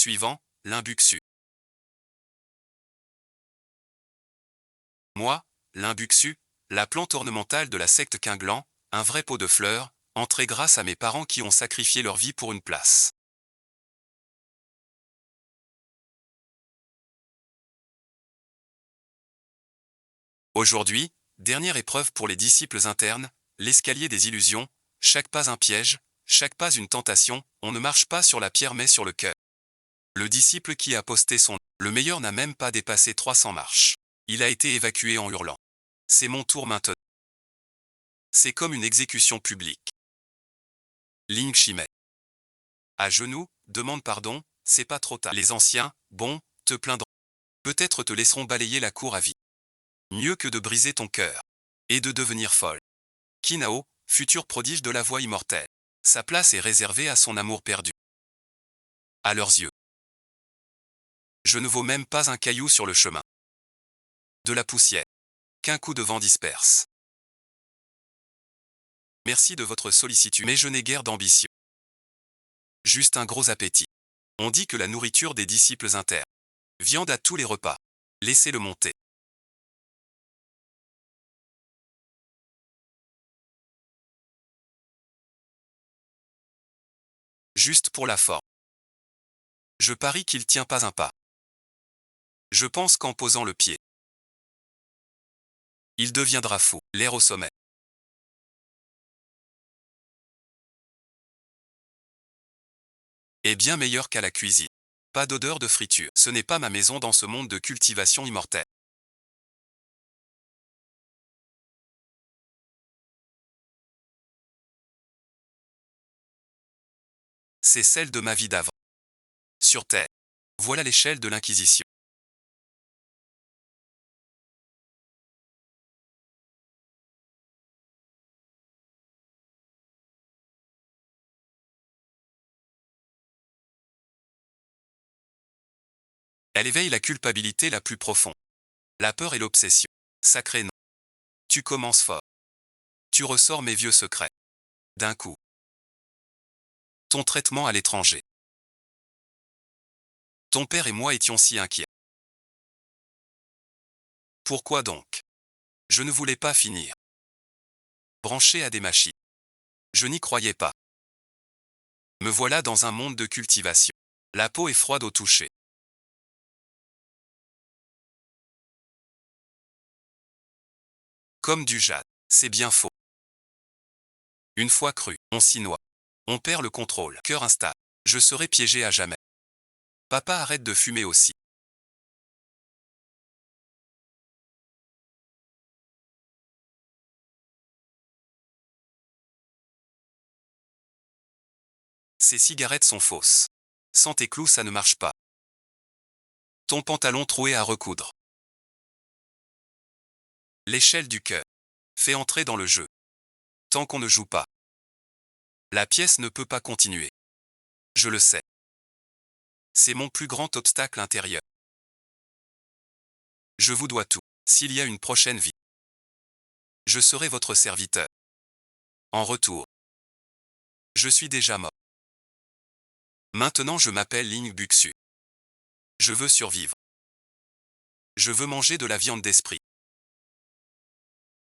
Suivant, l'Imbuxu. Moi, l'Imbuxu, la plante ornementale de la secte Quinglan, un vrai pot de fleurs, entré grâce à mes parents qui ont sacrifié leur vie pour une place. Aujourd'hui, dernière épreuve pour les disciples internes, l'escalier des illusions, chaque pas un piège, chaque pas une tentation, on ne marche pas sur la pierre mais sur le cœur. Le disciple qui a posté son le meilleur n'a même pas dépassé 300 marches. Il a été évacué en hurlant. C'est mon tour maintenant. C'est comme une exécution publique. Ling Shimet. À genoux, demande pardon, c'est pas trop tard. Les anciens, bon, te plaindront. Peut-être te laisseront balayer la cour à vie. Mieux que de briser ton cœur. Et de devenir folle. Kinao, futur prodige de la voix immortelle. Sa place est réservée à son amour perdu. À leurs yeux. Je ne vaux même pas un caillou sur le chemin. De la poussière. Qu'un coup de vent disperse. Merci de votre sollicitude, mais je n'ai guère d'ambition. Juste un gros appétit. On dit que la nourriture des disciples internes. Viande à tous les repas. Laissez-le monter. Juste pour la forme. Je parie qu'il tient pas un pas. Je pense qu'en posant le pied, il deviendra fou, l'air au sommet. Est bien meilleur qu'à la cuisine. Pas d'odeur de friture. Ce n'est pas ma maison dans ce monde de cultivation immortelle. C'est celle de ma vie d'avant. Sur Terre. Voilà l'échelle de l'Inquisition. Elle éveille la culpabilité la plus profonde. La peur et l'obsession. Sacré nom. Tu commences fort. Tu ressors mes vieux secrets. D'un coup. Ton traitement à l'étranger. Ton père et moi étions si inquiets. Pourquoi donc? Je ne voulais pas finir. Branché à des machines. Je n'y croyais pas. Me voilà dans un monde de cultivation. La peau est froide au toucher. Comme du jade. C'est bien faux. Une fois cru, on s'y noie. On perd le contrôle. Cœur instable. Je serai piégé à jamais. Papa arrête de fumer aussi. Ces cigarettes sont fausses. Sans tes clous ça ne marche pas. Ton pantalon troué à recoudre. L'échelle du cœur. Fait entrer dans le jeu. Tant qu'on ne joue pas. La pièce ne peut pas continuer. Je le sais. C'est mon plus grand obstacle intérieur. Je vous dois tout. S'il y a une prochaine vie, je serai votre serviteur. En retour, je suis déjà mort. Maintenant je m'appelle Ling Buxu. Je veux survivre. Je veux manger de la viande d'esprit.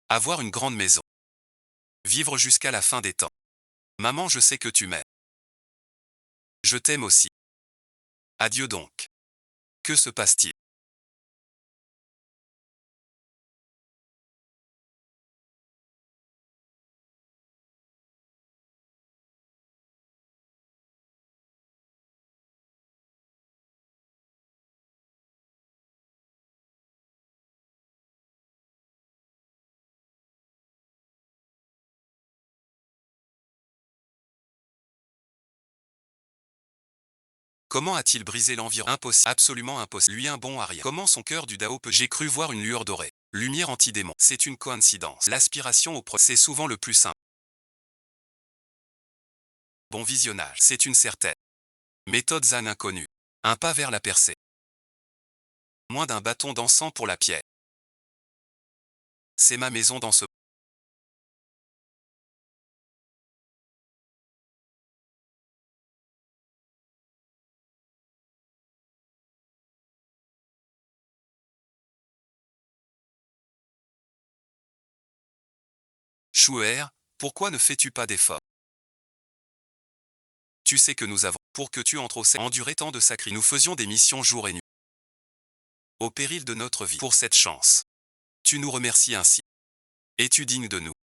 Avoir une grande maison. Vivre jusqu'à la fin des temps. Maman, je sais que tu m'aimes. Je t'aime aussi. Adieu donc. Que se passe-t-il? Comment a-t-il brisé l'environnement? Impossible. Absolument impossible. Lui un bon à rien. Comment son cœur du Dao peut... J'ai cru voir une lueur dorée. Lumière anti-démon. C'est une coïncidence. L'aspiration au c'est souvent le plus simple. Bon visionnage. C'est une certaine. Méthode zen inconnue. Un pas vers la percée. Moins d'un bâton d'encens pour la pierre. C'est ma maison dans ce... Chouer, pourquoi ne fais-tu pas d'efforts? Tu sais que nous avons, pour que tu entres au ciel, enduré tant de sacrifices. Nous faisions des missions jour et nuit, au péril de notre vie, pour cette chance. Tu nous remercies ainsi. Es-tu digne de nous?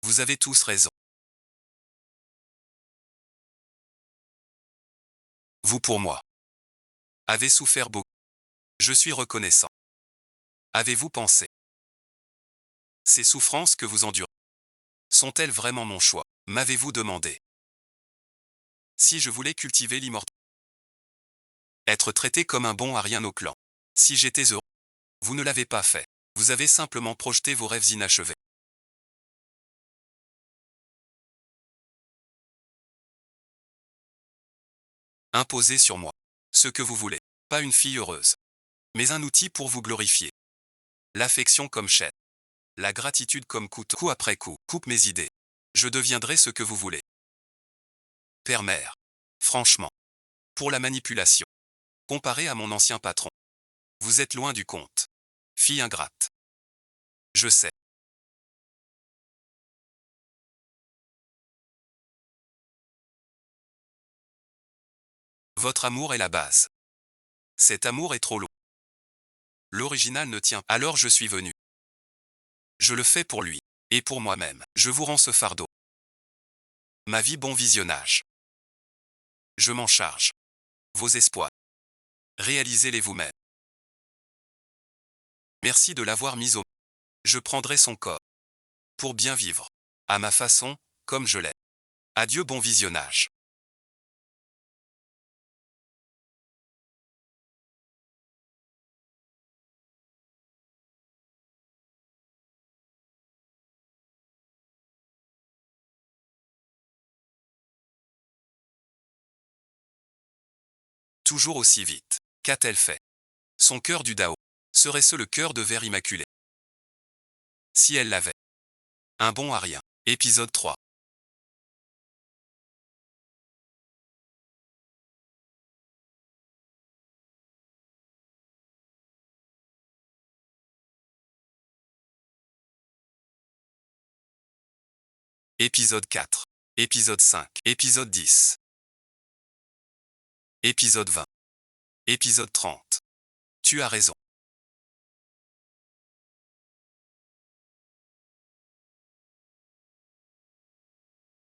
Vous avez tous raison. Vous pour moi. Avez souffert beaucoup. Je suis reconnaissant. Avez-vous pensé? Ces souffrances que vous endurez sont-elles vraiment mon choix? M'avez-vous demandé? Si je voulais cultiver l'immortalité, être traité comme un bon à rien au clan. Si j'étais heureux, vous ne l'avez pas fait. Vous avez simplement projeté vos rêves inachevés. Imposez sur moi ce que vous voulez. Pas une fille heureuse, mais un outil pour vous glorifier. L'affection comme chaîne. La gratitude comme couteau. Coup après coup, coupe mes idées. Je deviendrai ce que vous voulez. Père-mère. Franchement. Pour la manipulation. Comparé à mon ancien patron. Vous êtes loin du compte. Fille ingrate. Je sais. Votre amour est la base. Cet amour est trop lourd. L'original ne tient pas. Alors je suis venu. Je le fais pour lui. Et pour moi-même. Je vous rends ce fardeau. Ma vie bon visionnage. Je m'en charge. Vos espoirs. Réalisez-les vous-même. Merci de l'avoir mis au. Je prendrai son corps. Pour bien vivre. À ma façon, comme je l'ai. Adieu bon visionnage. Toujours aussi vite. Qu'a-t-elle fait? Son cœur du Dao. Serait-ce le cœur de verre immaculé? Si elle l'avait. Un bon à rien. Épisode 3. Épisode 4. Épisode 5. Épisode 10. Épisode 20. Épisode 30. Tu as raison.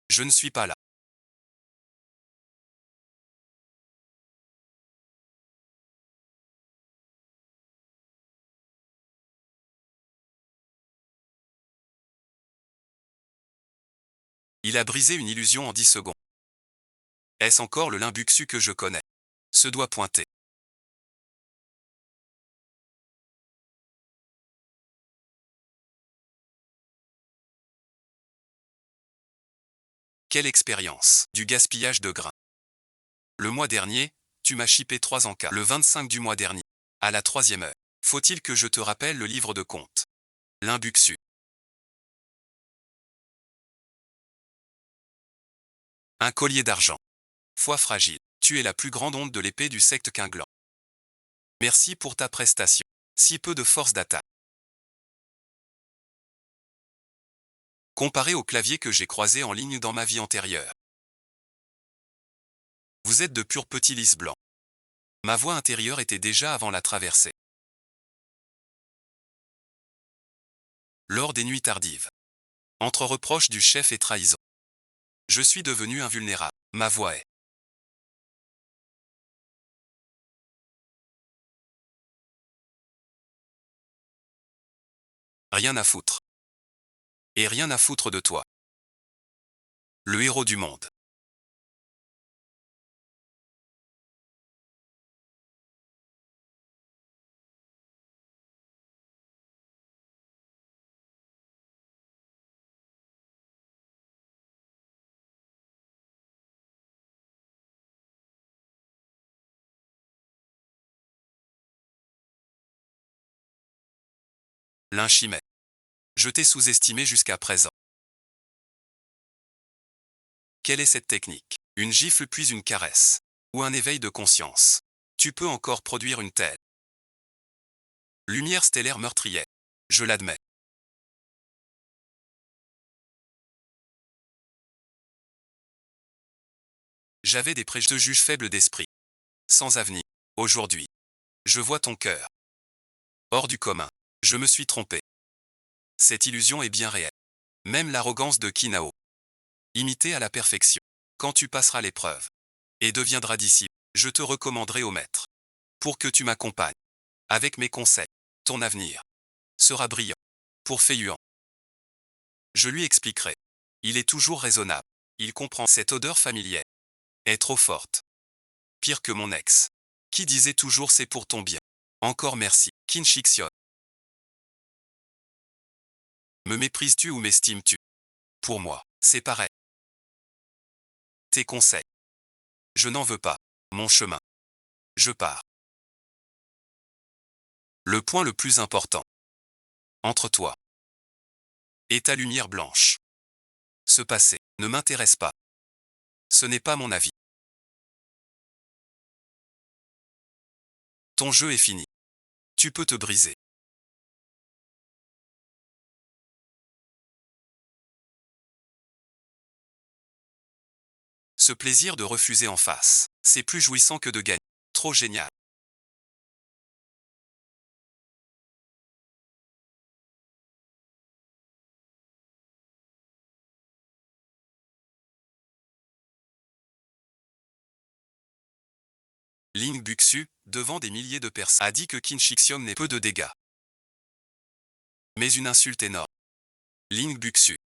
Je ne suis pas là. Il a brisé une illusion en 10 secondes. Est-ce encore le Limbuxu que je connais? Se doit pointer. Quelle expérience. Du gaspillage de grains. Le mois dernier, tu m'as chippé 3 en cas. Le 25 du mois dernier. À la 3e heure. Faut-il que je te rappelle le livre de compte? Limbuxu. Un collier d'argent. Foi fragile. Tu es la plus grande honte de l'épée du secte Quinglan. Merci pour ta prestation. Si peu de force d'attaque. Comparé au clavier que j'ai croisé en ligne dans ma vie antérieure. Vous êtes de purs petits lys blancs. Ma voix intérieure était déjà avant la traversée. Lors des nuits tardives. Entre reproches du chef et trahison. Je suis devenu invulnérable. Ma voix est. Rien à foutre. Et rien à foutre de toi. Le héros du monde. L'Inchimet. Je t'ai sous-estimé jusqu'à présent. Quelle est cette technique? Une gifle puis une caresse. Ou un éveil de conscience. Tu peux encore produire une telle. Lumière stellaire meurtrière. Je l'admets. J'avais des préjugés. Je te juge faible d'esprit. Sans avenir. Aujourd'hui. Je vois ton cœur. Hors du commun. Je me suis trompé. Cette illusion est bien réelle. Même l'arrogance de Kinao. Imitée à la perfection. Quand tu passeras l'épreuve. Et deviendras disciple. Je te recommanderai au maître. Pour que tu m'accompagnes. Avec mes conseils. Ton avenir. Sera brillant. Pour Fei Yuan. Je lui expliquerai. Il est toujours raisonnable. Il comprend cette odeur familière. Est trop forte. Pire que mon ex. Qui disait toujours c'est pour ton bien. Encore merci. Qin Shixion. Me méprises-tu ou m'estimes-tu? Pour moi, c'est pareil. Tes conseils. Je n'en veux pas. Mon chemin. Je pars. Le point le plus important. Entre toi et ta lumière blanche. Ce passé ne m'intéresse pas. Ce n'est pas mon avis. Ton jeu est fini. Tu peux te briser. Ce plaisir de refuser en face, c'est plus jouissant que de gagner. Trop génial. Ling Buxu, devant des milliers de personnes, a dit que Qin Shixiom n'est peu de dégâts. Mais une insulte énorme. Ling Buxu.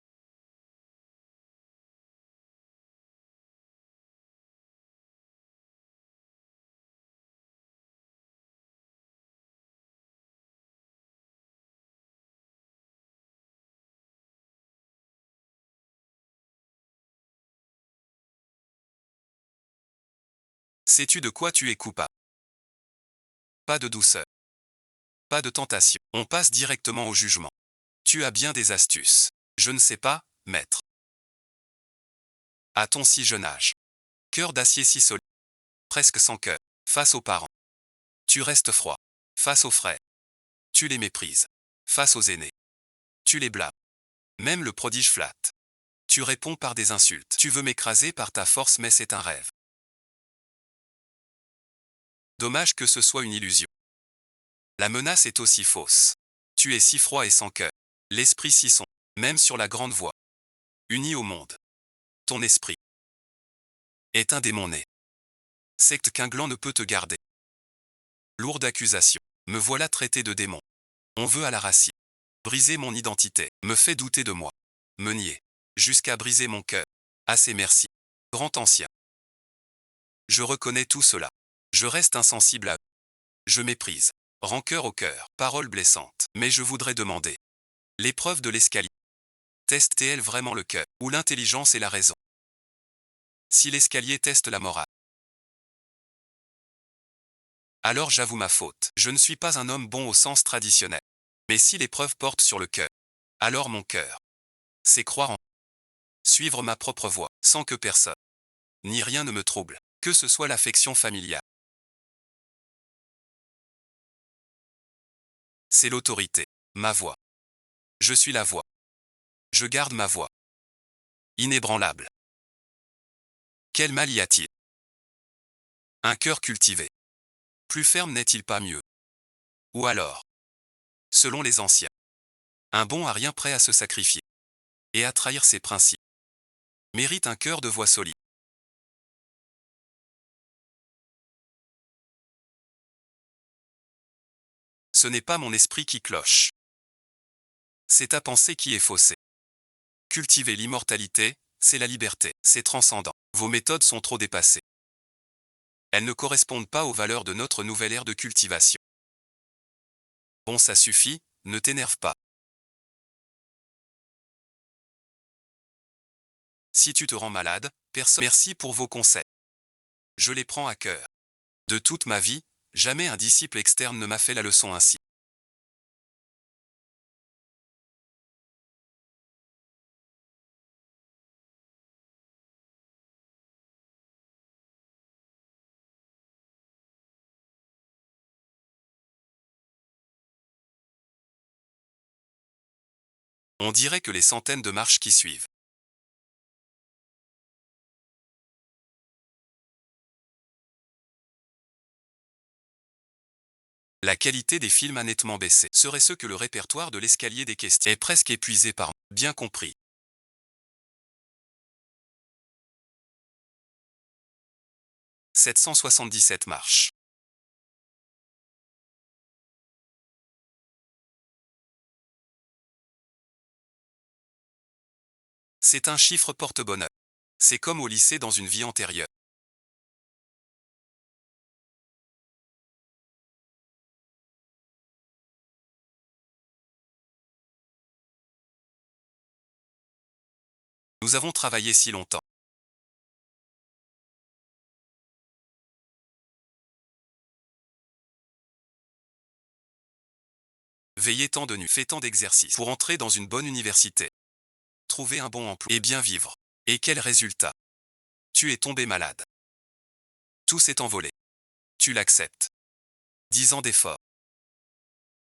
Sais-tu de quoi tu es coupable? Pas de douceur. Pas de tentation. On passe directement au jugement. Tu as bien des astuces. Je ne sais pas, maître. À ton si jeune âge. Cœur d'acier si solide. Presque sans cœur. Face aux parents. Tu restes froid. Face aux frères. Tu les méprises. Face aux aînés. Tu les blâmes. Même le prodige flatte. Tu réponds par des insultes. Tu veux m'écraser par ta force mais c'est un rêve. Dommage que ce soit une illusion. La menace est aussi fausse. Tu es si froid et sans cœur. L'esprit si sombre. Même sur la grande voie. Uni au monde. Ton esprit est un démon né. Secte qu'un gland ne peut te garder. Lourde accusation. Me voilà traité de démon. On veut à la racine. Briser mon identité. Me fait douter de moi. Me nier. Jusqu'à briser mon cœur. Assez merci. Grand ancien. Je reconnais tout cela. Je reste insensible à eux. Je méprise. Rancœur au cœur. Parole blessante. Mais je voudrais demander. L'épreuve de l'escalier. Teste-t-elle vraiment le cœur, ou l'intelligence et la raison? Si l'escalier teste la morale, alors j'avoue ma faute. Je ne suis pas un homme bon au sens traditionnel. Mais si l'épreuve porte sur le cœur, alors mon cœur, c'est croire en suivre ma propre voie, sans que personne, ni rien ne me trouble, que ce soit l'affection familiale. C'est l'autorité, ma voix. Je suis la voix. Je garde ma voix. Inébranlable. Quel mal y a-t-il? Un cœur cultivé. Plus ferme n'est-il pas mieux? Ou alors, selon les anciens, un bon à rien prêt à se sacrifier et à trahir ses principes mérite un cœur de voix solide. Ce n'est pas mon esprit qui cloche. C'est ta pensée qui est faussée. Cultiver l'immortalité, c'est la liberté, c'est transcendant. Vos méthodes sont trop dépassées. Elles ne correspondent pas aux valeurs de notre nouvelle ère de cultivation. Bon, ça suffit, ne t'énerve pas. Si tu te rends malade, personne. Merci pour vos conseils. Je les prends à cœur. De toute ma vie, jamais un disciple externe ne m'a fait la leçon ainsi. On dirait que les centaines de marches qui suivent. La qualité des films a nettement baissé. Serait-ce que le répertoire de l'escalier des questions est presque épuisé par bien compris. 777 marches. C'est un chiffre porte-bonheur. C'est comme au lycée dans une vie antérieure. Nous avons travaillé si longtemps. Veillé tant de nuits, fait tant d'exercices pour entrer dans une bonne université. Trouver un bon emploi et bien vivre. Et quel résultat? Tu es tombé malade. Tout s'est envolé. Tu l'acceptes. 10 ans d'efforts.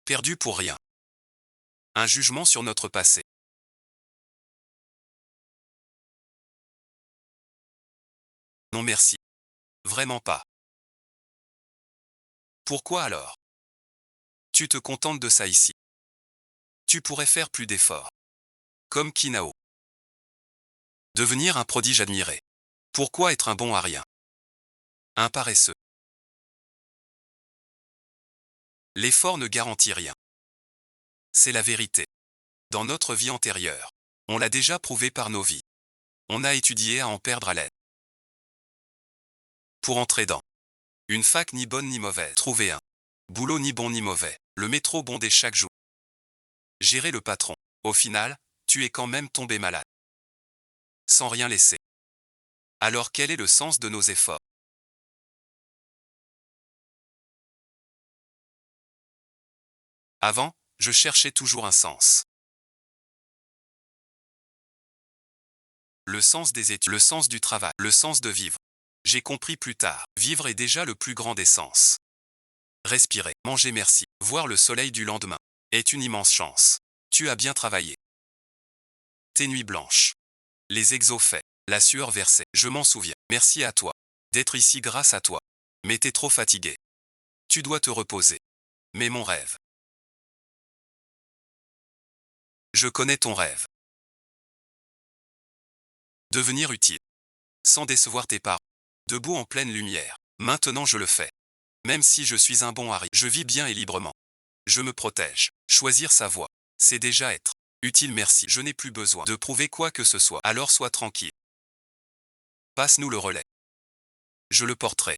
Perdu pour rien. Un jugement sur notre passé. Non merci. Vraiment pas. Pourquoi alors? Tu te contentes de ça ici. Tu pourrais faire plus d'efforts. Comme Kinao. Devenir un prodige admiré. Pourquoi être un bon à rien? Un paresseux. L'effort ne garantit rien. C'est la vérité. Dans notre vie antérieure, on l'a déjà prouvé par nos vies. On a étudié à en perdre haleine. Pour entrer dans une fac ni bonne ni mauvaise, trouver un boulot ni bon ni mauvais, le métro bondé chaque jour. Gérer le patron. Au final, tu es quand même tombé malade. Sans rien laisser. Alors quel est le sens de nos efforts? Avant, je cherchais toujours un sens. Le sens des études, le sens du travail, le sens de vivre. J'ai compris plus tard, vivre est déjà le plus grand des sens. Respirer, manger merci, voir le soleil du lendemain, est une immense chance. Tu as bien travaillé. Tes nuits blanches. Les exos faits, la sueur versée, je m'en souviens. Merci à toi. D'être ici grâce à toi. Mais t'es trop fatigué. Tu dois te reposer. Mais mon rêve. Je connais ton rêve. Devenir utile. Sans décevoir tes parents. Debout en pleine lumière. Maintenant je le fais. Même si je suis un bon Harry, je vis bien et librement. Je me protège. Choisir sa voie. C'est déjà être utile merci. Je n'ai plus besoin de prouver quoi que ce soit. Alors sois tranquille. Passe-nous le relais. Je le porterai.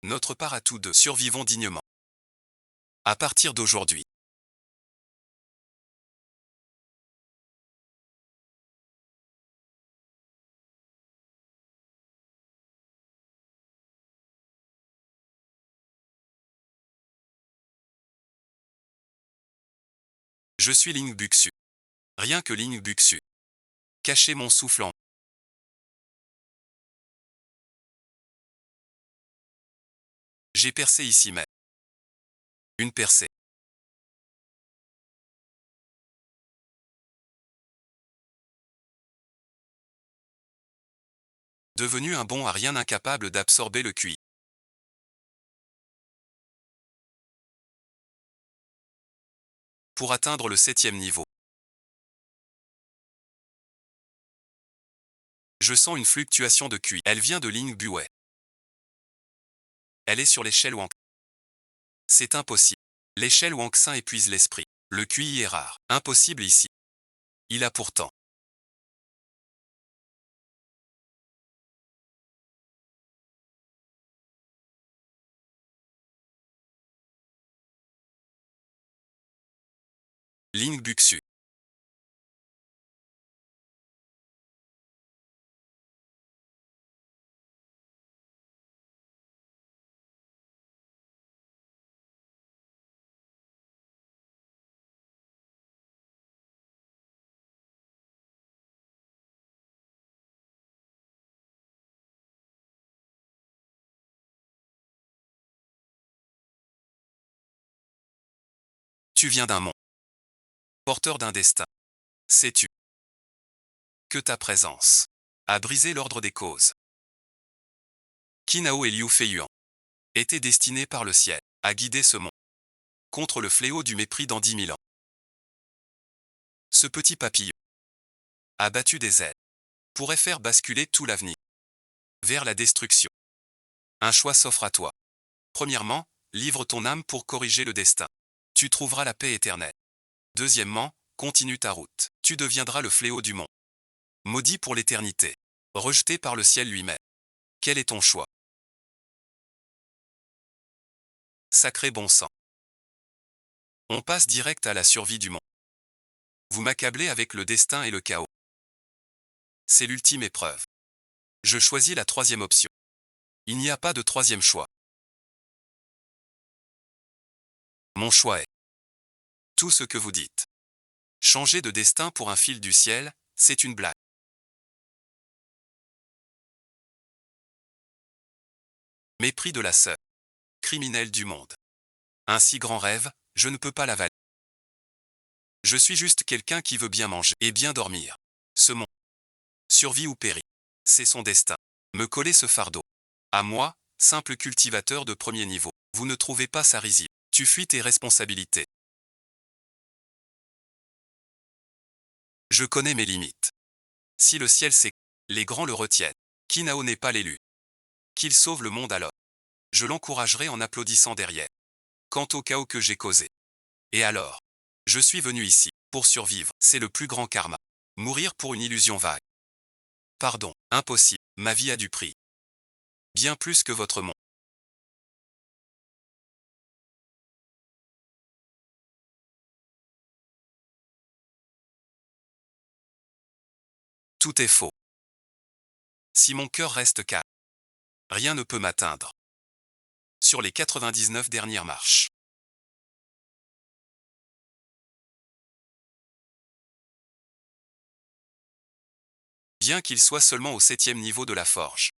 Notre part à tous deux. Survivons dignement. À partir d'aujourd'hui. Je suis Ling Buxu. Rien que Ling Buxu. Cacher mon souffle en. J'ai percé ici mais. Une percée. Devenu un bon à rien incapable d'absorber le QI. Pour atteindre le 7e niveau. Je sens une fluctuation de QI. Elle vient de Ling Buwei. Elle est sur l'échelle Wang. C'est impossible. L'échelle Wang-Xin épuise l'esprit. Le QI est rare. Impossible ici. Il a pourtant. Ling Buxu. Tu viens d'un monde. Porteur d'un destin. Sais-tu que ta présence a brisé l'ordre des causes? Kinao et Liu Feiyuan étaient destinés par le ciel à guider ce monde contre le fléau du mépris dans 10 000 ans. Ce petit papillon a battu des ailes, pourrait faire basculer tout l'avenir vers la destruction. Un choix s'offre à toi. Premièrement, livre ton âme pour corriger le destin. Tu trouveras la paix éternelle. Deuxièmement, continue ta route. Tu deviendras le fléau du monde. Maudit pour l'éternité. Rejeté par le ciel lui-même. Quel est ton choix? Sacré bon sang. On passe direct à la survie du monde. Vous m'accablez avec le destin et le chaos. C'est l'ultime épreuve. Je choisis la troisième option. Il n'y a pas de troisième choix. Mon choix est tout ce que vous dites. Changer de destin pour un fil du ciel, c'est une blague. Mépris de la sœur. Criminel du monde. Un si grand rêve, je ne peux pas l'avaler. Je suis juste quelqu'un qui veut bien manger et bien dormir. Ce monde. Survie ou périt. C'est son destin. Me coller ce fardeau. À moi, simple cultivateur de premier niveau. Vous ne trouvez pas ça risible. Tu fuis tes responsabilités. Je connais mes limites. Si le ciel sait, les grands le retiennent. Kinao n'est pas l'élu. Qu'il sauve le monde alors. Je l'encouragerai en applaudissant derrière. Quant au chaos que j'ai causé. Et alors? Je suis venu ici, pour survivre, c'est le plus grand karma. Mourir pour une illusion vague. Pardon, impossible, ma vie a du prix. Bien plus que votre monde. Tout est faux. Si mon cœur reste calme, rien ne peut m'atteindre. Sur les 99 dernières marches. Bien qu'il soit seulement au 7e niveau de la forge.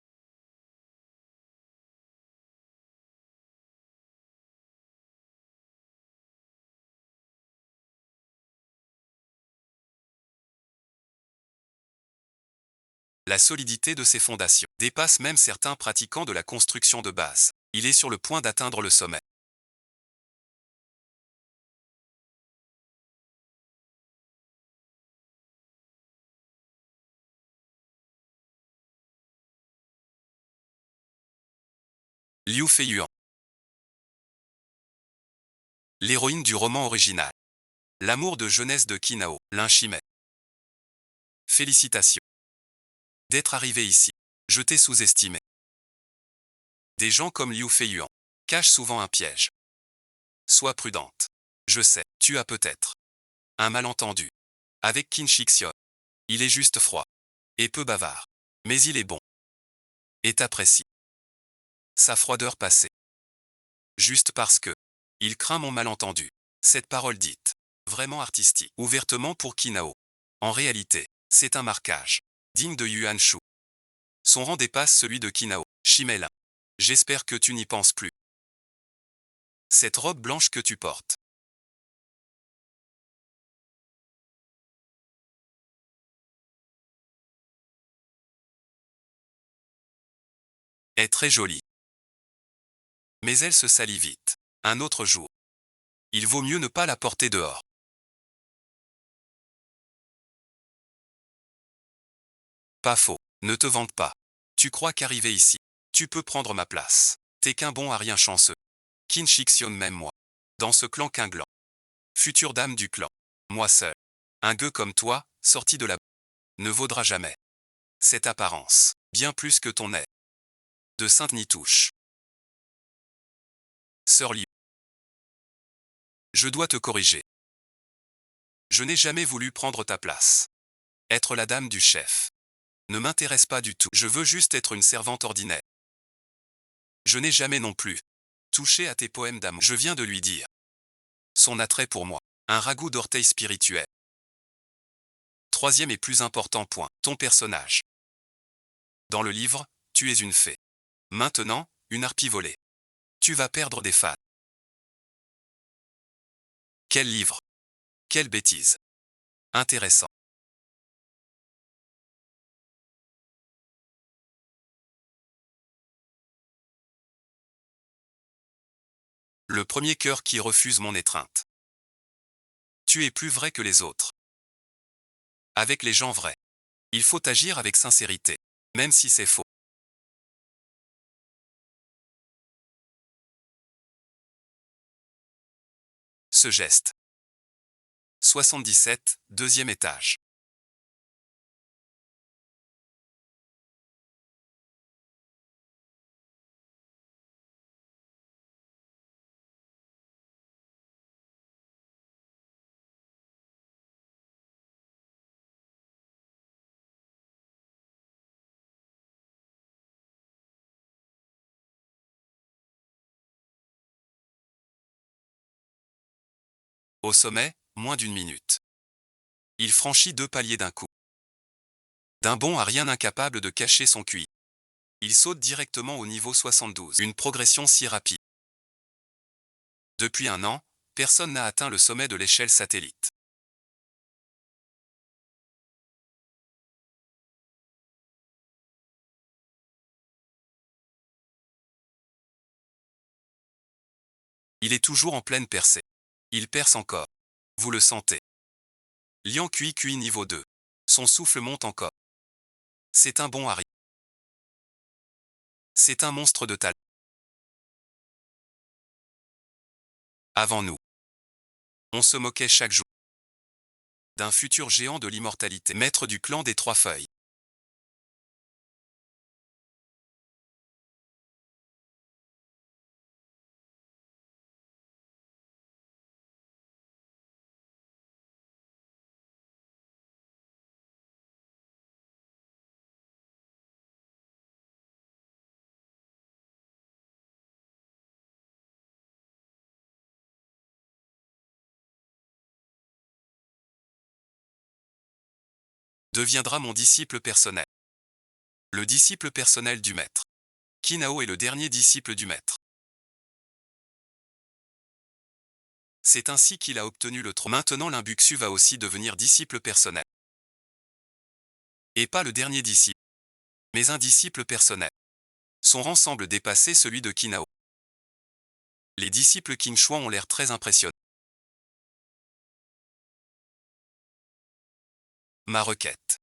La solidité de ses fondations dépasse même certains pratiquants de la construction de base. Il est sur le point d'atteindre le sommet. Liu Feiyuan. L'héroïne du roman original. L'amour de jeunesse de Kinao, Linchimei. Félicitations. D'être arrivé ici. Je t'ai sous-estimé. Des gens comme Liu Feiyuan cachent souvent un piège. Sois prudente. Je sais, tu as peut-être un malentendu avec Qin Shixion. Il est juste froid et peu bavard. Mais il est bon. Et t'apprécie sa froideur passée. Juste parce que il craint mon malentendu. Cette parole dite, vraiment artistique, ouvertement pour Kinao. En réalité, c'est un marquage digne de Yuan Shu. Son rang dépasse celui de Kinao, Shimelin. J'espère que tu n'y penses plus. Cette robe blanche que tu portes est très jolie. Mais elle se salit vite. Un autre jour. Il vaut mieux ne pas la porter dehors. Pas faux. Ne te vante pas. Tu crois qu'arriver ici, tu peux prendre ma place. T'es qu'un bon à rien chanceux. Qin Shixion même moi. Dans ce clan qu'un gland. Future dame du clan. Moi seul. Un gueux comme toi, sorti de la ne vaudra jamais. Cette apparence, bien plus que ton nez. De sainte Nitouche. Sœur Liu. Je dois te corriger. Je n'ai jamais voulu prendre ta place. Être la dame du chef ne m'intéresse pas du tout. Je veux juste être une servante ordinaire. Je n'ai jamais non plus touché à tes poèmes d'amour. Je viens de lui dire son attrait pour moi. Un ragoût d'orteil spirituel. Troisième et plus important point, ton personnage. Dans le livre, tu es une fée. Maintenant, une harpie volée. Tu vas perdre des fans. Quel livre? Quelle bêtise. Intéressant. Le premier cœur qui refuse mon étreinte. Tu es plus vrai que les autres. Avec les gens vrais. Il faut agir avec sincérité, même si c'est faux. Ce geste. 77, deuxième étage. Au sommet, moins d'une minute. Il franchit 2 paliers d'un coup. D'un bond à rien incapable de cacher son QI. Il saute directement au niveau 72. Une progression si rapide. Depuis un an, personne n'a atteint le sommet de l'échelle satellite. Il est toujours en pleine percée. Il perce encore. Vous le sentez. Lian QI niveau 2. Son souffle monte encore. C'est un bon Harry. C'est un monstre de talent. Avant nous, on se moquait chaque jour d'un futur géant de l'immortalité, maître du clan des 3 feuilles. Deviendra mon disciple personnel. Le disciple personnel du maître. Kinao est le dernier disciple du maître. C'est ainsi qu'il a obtenu le trône. Maintenant l'Imbuxu va aussi devenir disciple personnel. Et pas le dernier disciple, mais un disciple personnel. Son rang semble dépasser celui de Kinao. Les disciples Qingshuan ont l'air très impressionnants. Ma requête.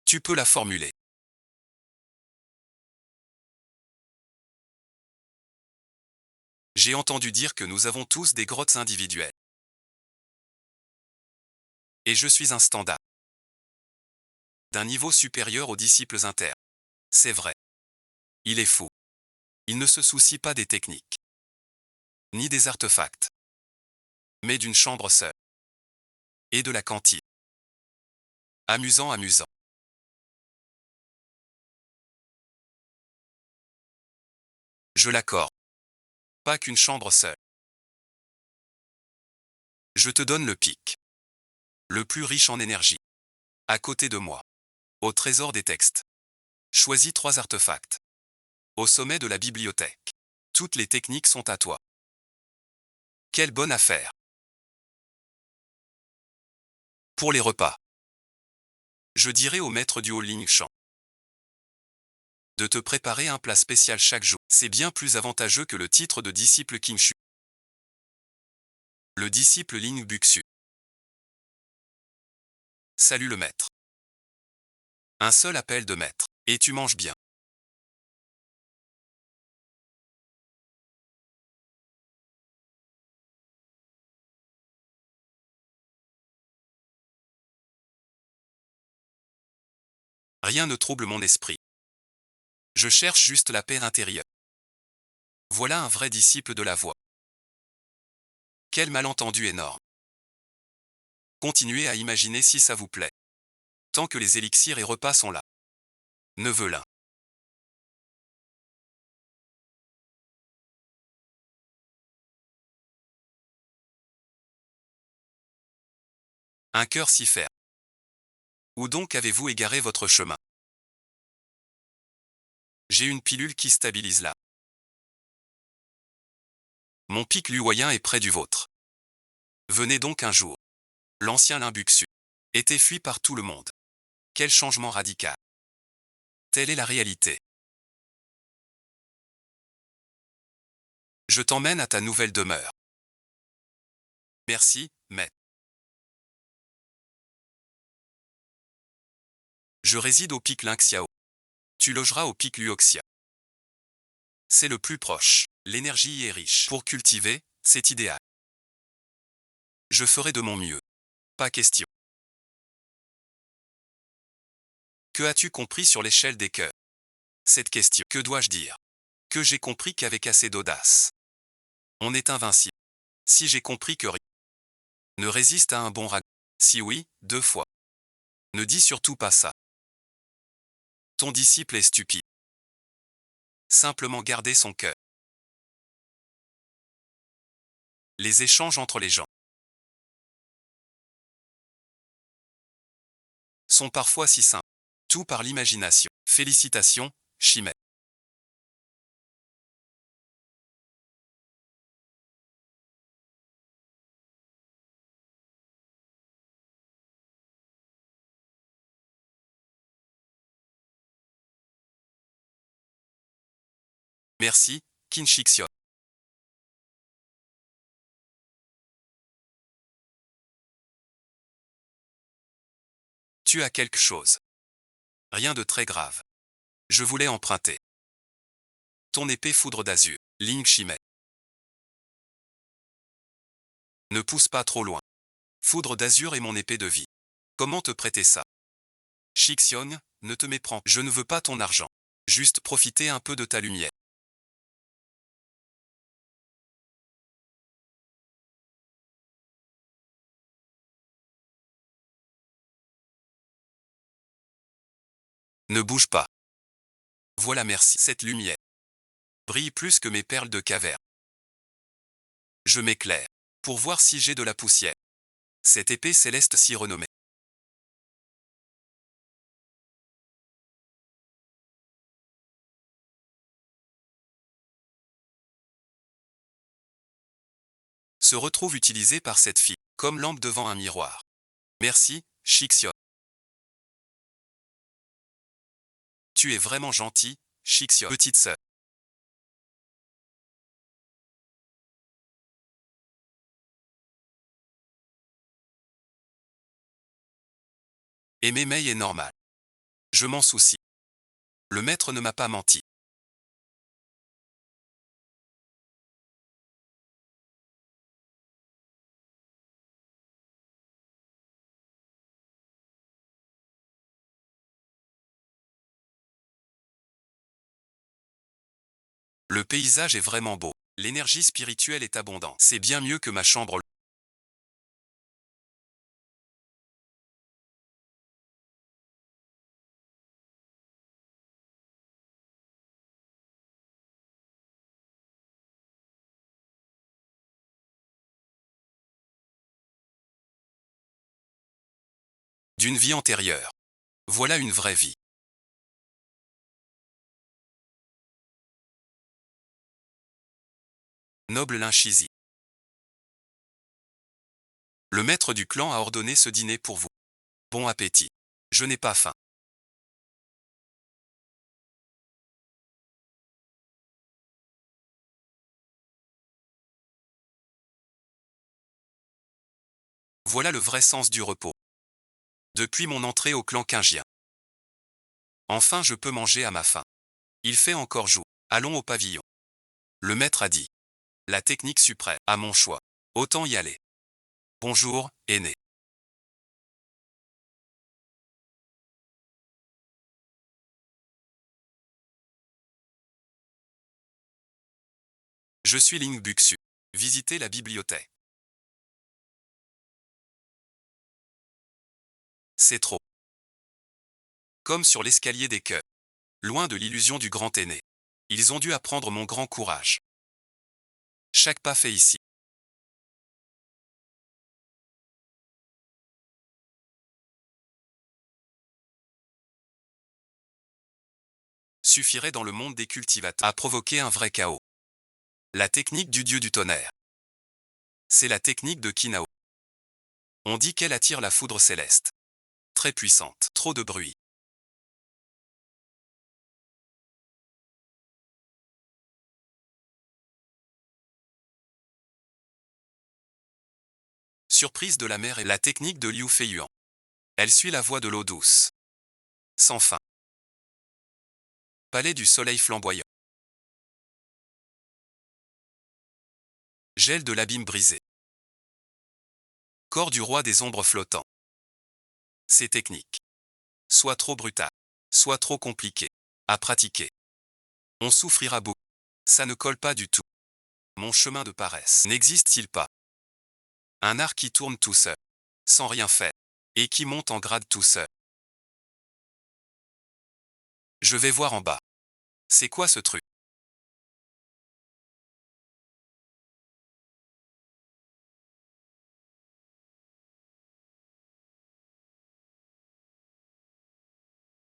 Tu peux la formuler. J'ai entendu dire que nous avons tous des grottes individuelles. Et je suis un standard. D'un niveau supérieur aux disciples internes. C'est vrai. Il est fou. Il ne se soucie pas des techniques. Ni des artefacts. Mais d'une chambre seule. Et de la cantine. Amusant, amusant. Je l'accorde. Pas qu'une chambre seule. Je te donne le pic. Le plus riche en énergie. À côté de moi. Au trésor des textes. Choisis 3 artefacts. Au sommet de la bibliothèque. Toutes les techniques sont à toi. Quelle bonne affaire. Pour les repas. Je dirai au maître du Haut-Ling Shan de te préparer un plat spécial chaque jour. C'est bien plus avantageux que le titre de disciple Qingshu. Le disciple Ling Buxu. Salut le maître. Un seul appel de maître. Et tu manges bien. Rien ne trouble mon esprit. Je cherche juste la paix intérieure. Voilà un vrai disciple de la voix. Quel malentendu énorme. Continuez à imaginer si ça vous plaît. Tant que les élixirs et repas sont là. Neveu l'un. Un cœur si ferme. Où donc avez-vous égaré votre chemin? J'ai une pilule qui stabilise là. Mon pic luoyen est près du vôtre. Venez donc un jour. L'ancien Limbuxu était fui par tout le monde. Quel changement radical. Telle est la réalité. Je t'emmène à ta nouvelle demeure. Merci, maître. Je réside au pic Lynxiao. Tu logeras au pic Luoxia. C'est le plus proche. L'énergie y est riche. Pour cultiver, c'est idéal. Je ferai de mon mieux. Pas question. Que as-tu compris sur l'échelle des cœurs? Cette question. Que dois-je dire? Que j'ai compris qu'avec assez d'audace, on est invincible. Si j'ai compris que rien ne résiste à un bon ragot. Si oui, 2 fois. Ne dis surtout pas ça. Ton disciple est stupide. Simplement garder son cœur. Les échanges entre les gens sont parfois si simples. Tout par l'imagination. Félicitations, Chimay. Merci, Kinshixio. Tu as quelque chose. Rien de très grave. Je voulais emprunter ton épée foudre d'azur. Ling Chimay. Ne pousse pas trop loin. Foudre d'azur est mon épée de vie. Comment te prêter ça? Shixiong, ne te méprends. Je ne veux pas ton argent. Juste profiter un peu de ta lumière. Ne bouge pas. Voilà, merci. Cette lumière brille plus que mes perles de caverne. Je m'éclaire pour voir si j'ai de la poussière. Cette épée céleste si renommée. Se retrouve utilisée par cette fille, comme lampe devant un miroir. Merci, Shixiong. Tu es vraiment gentil, Shixiong. Petite sœur. Aimer Mei est normal. Je m'en soucie. Le maître ne m'a pas menti. Le paysage est vraiment beau. L'énergie spirituelle est abondante. C'est bien mieux que ma chambre. D'une vie antérieure. Voilà une vraie vie. Noble Linchizi. Le maître du clan a ordonné ce dîner pour vous. Bon appétit. Je n'ai pas faim. Voilà le vrai sens du repos. Depuis mon entrée au clan Kingien. Enfin je peux manger à ma faim. Il fait encore jour. Allons au pavillon. Le maître a dit. La technique suprême, à mon choix. Autant y aller. Bonjour, aîné. Je suis Ling Buxu. Visitez la bibliothèque. C'est trop. Comme sur l'escalier des cœurs. Loin de l'illusion du grand aîné. Ils ont dû apprendre mon grand courage. Chaque pas fait ici. Suffirait dans le monde des cultivateurs à provoquer un vrai chaos. La technique du dieu du tonnerre. C'est la technique de Kinao. On dit qu'elle attire la foudre céleste. Très puissante. Trop de bruit. Surprise de la mer et la technique de Liu Feiyuan. Elle suit la voie de l'eau douce. Sans fin. Palais du soleil flamboyant. Gel de l'abîme brisé. Corps du roi des ombres flottant. C'est technique. Soit trop brutal, soit trop compliqué à pratiquer. On souffrira beaucoup. Ça ne colle pas du tout. Mon chemin de paresse n'existe-t-il pas? Un art qui tourne tout seul, sans rien faire, et qui monte en grade tout seul. Je vais voir en bas. C'est quoi ce truc?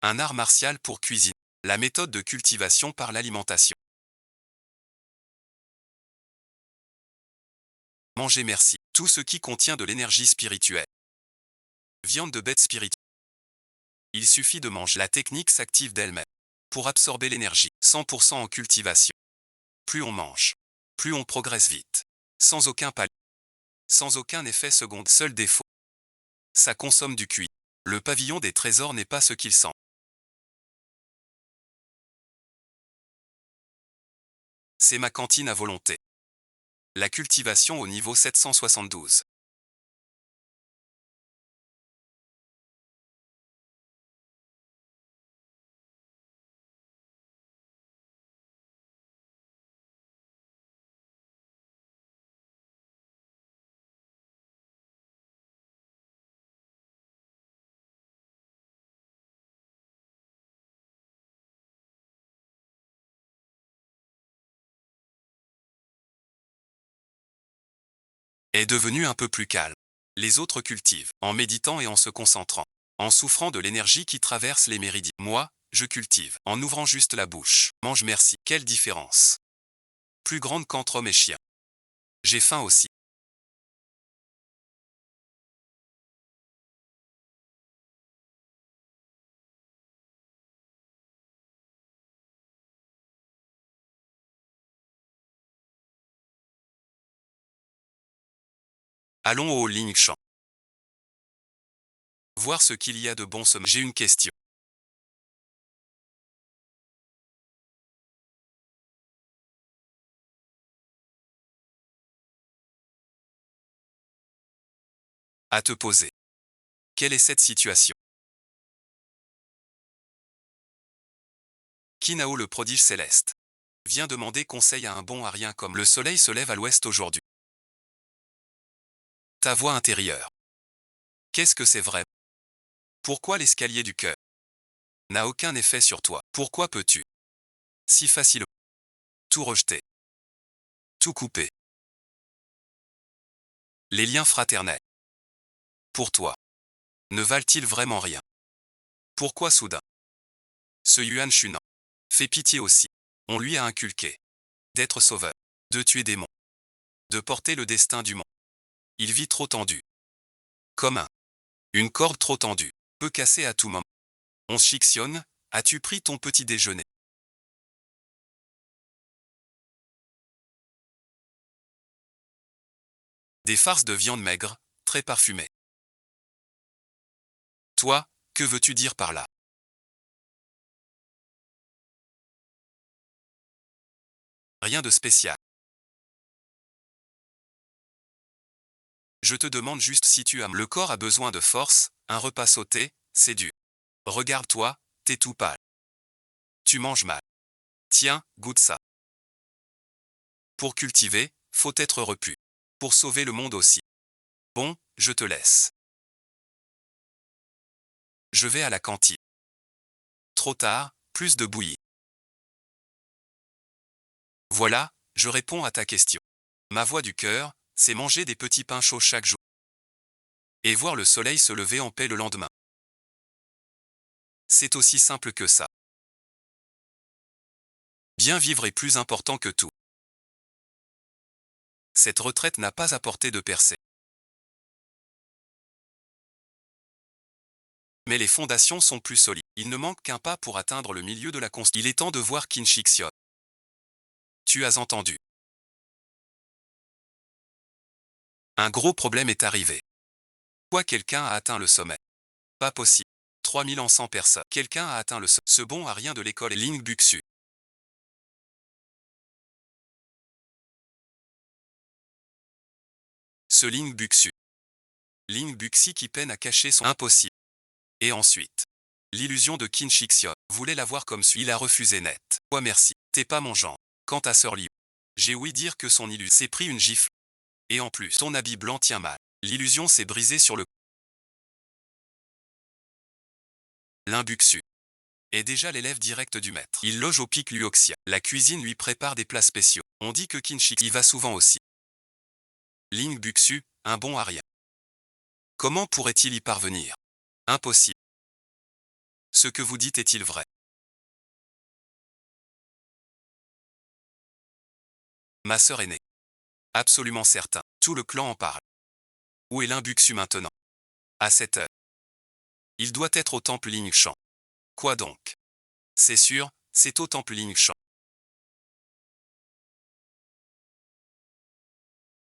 Un art martial pour cuisine. La méthode de cultivation par l'alimentation. Manger merci. Tout ce qui contient de l'énergie spirituelle. Viande de bête spirituelle. Il suffit de manger. La technique s'active d'elle-même. Pour absorber l'énergie. 100% en cultivation. Plus on mange, plus on progresse vite. Sans aucun palier. Sans aucun effet secondaire. Seul défaut. Ça consomme du QI. Le pavillon des trésors n'est pas ce qu'il sent. C'est ma cantine à volonté. La cultivation au niveau 772. Est devenu un peu plus calme. Les autres cultivent, en méditant et en se concentrant, en souffrant de l'énergie qui traverse les méridiens. Moi, je cultive, en ouvrant juste la bouche. Mange merci. Quelle différence. Plus grande qu'entre hommes et chiens. J'ai faim aussi. Allons au Ling Shan. Voir ce qu'il y a de bon ce. J'ai une question. À te poser. Quelle est cette situation? Kinao le prodige céleste. Vient demander conseil à un bon arien comme le soleil se lève à l'ouest aujourd'hui. Ta voix intérieure. Qu'est-ce que c'est vrai? Pourquoi l'escalier du cœur n'a aucun effet sur toi? Pourquoi peux-tu si facilement tout rejeter, tout couper? Les liens fraternels, pour toi, ne valent-ils vraiment rien? Pourquoi soudain ce Yuan Shunan fait pitié aussi? On lui a inculqué d'être sauveur, de tuer des démons, de porter le destin du monde. Il vit trop tendu. Comme une corde trop tendue, peut casser à tout moment. On se chictionne. As-tu pris ton petit déjeuner? Des farces de viande maigre, très parfumées. Toi, que veux-tu dire par là? Rien de spécial. Je te demande juste si tu as. Le corps a besoin de force, un repas sauté, c'est dur. Regarde-toi, t'es tout pâle. Tu manges mal. Tiens, goûte ça. Pour cultiver, faut être repu. Pour sauver le monde aussi. Bon, je te laisse. Je vais à la cantine. Trop tard, plus de bouillie. Voilà, je réponds à ta question. Ma voix du cœur, c'est manger des petits pains chauds chaque jour. Et voir le soleil se lever en paix le lendemain. C'est aussi simple que ça. Bien vivre est plus important que tout. Cette retraite n'a pas apporté de percée. Mais les fondations sont plus solides. Il ne manque qu'un pas pour atteindre le milieu de la construction. Il est temps de voir Kinshixio. Tu as entendu. Un gros problème est arrivé. Quoi, quelqu'un a atteint le sommet? Pas possible. 3100 personnes. Quelqu'un a atteint le sommet. Ce bon à rien de l'école est Ling Buxu. Ce Ling Buxu. Ling Buxi qui peine à cacher son impossible. Et ensuite, l'illusion de Qin Shixian voulait l'avoir comme celui. Il a refusé net. Quoi, merci. T'es pas mon genre. Quant à Sir Liu, j'ai ouï dire que son illusion s'est pris une gifle. Et en plus, ton habit blanc tient mal. L'illusion s'est brisée sur le Limbuxu est déjà l'élève direct du maître. Il loge au pic Luoxia. La cuisine lui prépare des plats spéciaux. On dit que Qin y va souvent aussi. Ling Buxu, un bon à rien. Comment pourrait-il y parvenir? Impossible. Ce que vous dites est-il vrai? Ma sœur aînée. Absolument certain. Tout le clan en parle. Où est Limbuxu maintenant? À cette heure. Il doit être au temple Ling Shan. Quoi donc? C'est sûr, c'est au temple Ling Shan.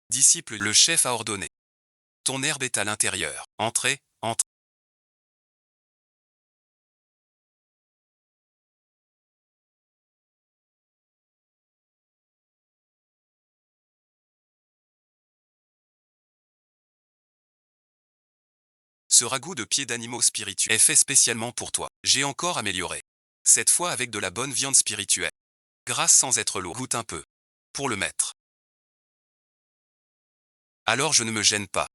Disciple, le chef a ordonné. Ton herbe est à l'intérieur. Entrez, entrez. Ce ragoût de pieds d'animaux spirituels est fait spécialement pour toi. J'ai encore amélioré. Cette fois avec de la bonne viande spirituelle. Grasse sans être lourd. Goûte un peu. Pour le maître. Alors je ne me gêne pas.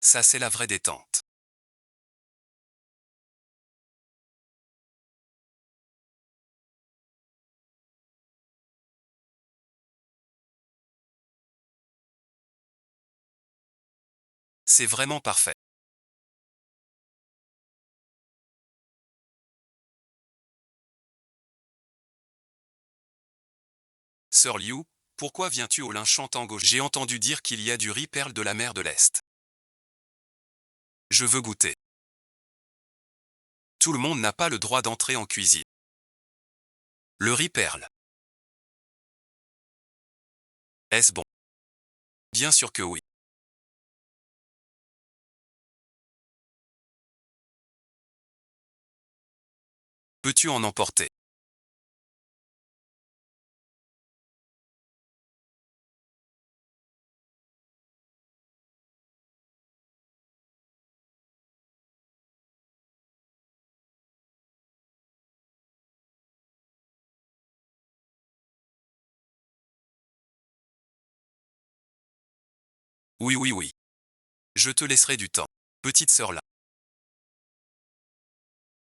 Ça c'est la vraie détente. C'est vraiment parfait. Sir Liu, pourquoi viens-tu au Linchan Tango? J'ai entendu dire qu'il y a du riz perle de la mer de l'Est. Je veux goûter. Tout le monde n'a pas le droit d'entrer en cuisine. Le riz perle. Est-ce bon? Bien sûr que oui. Peux-tu en emporter? Oui, oui, oui. Je te laisserai du temps. Petite sœur là.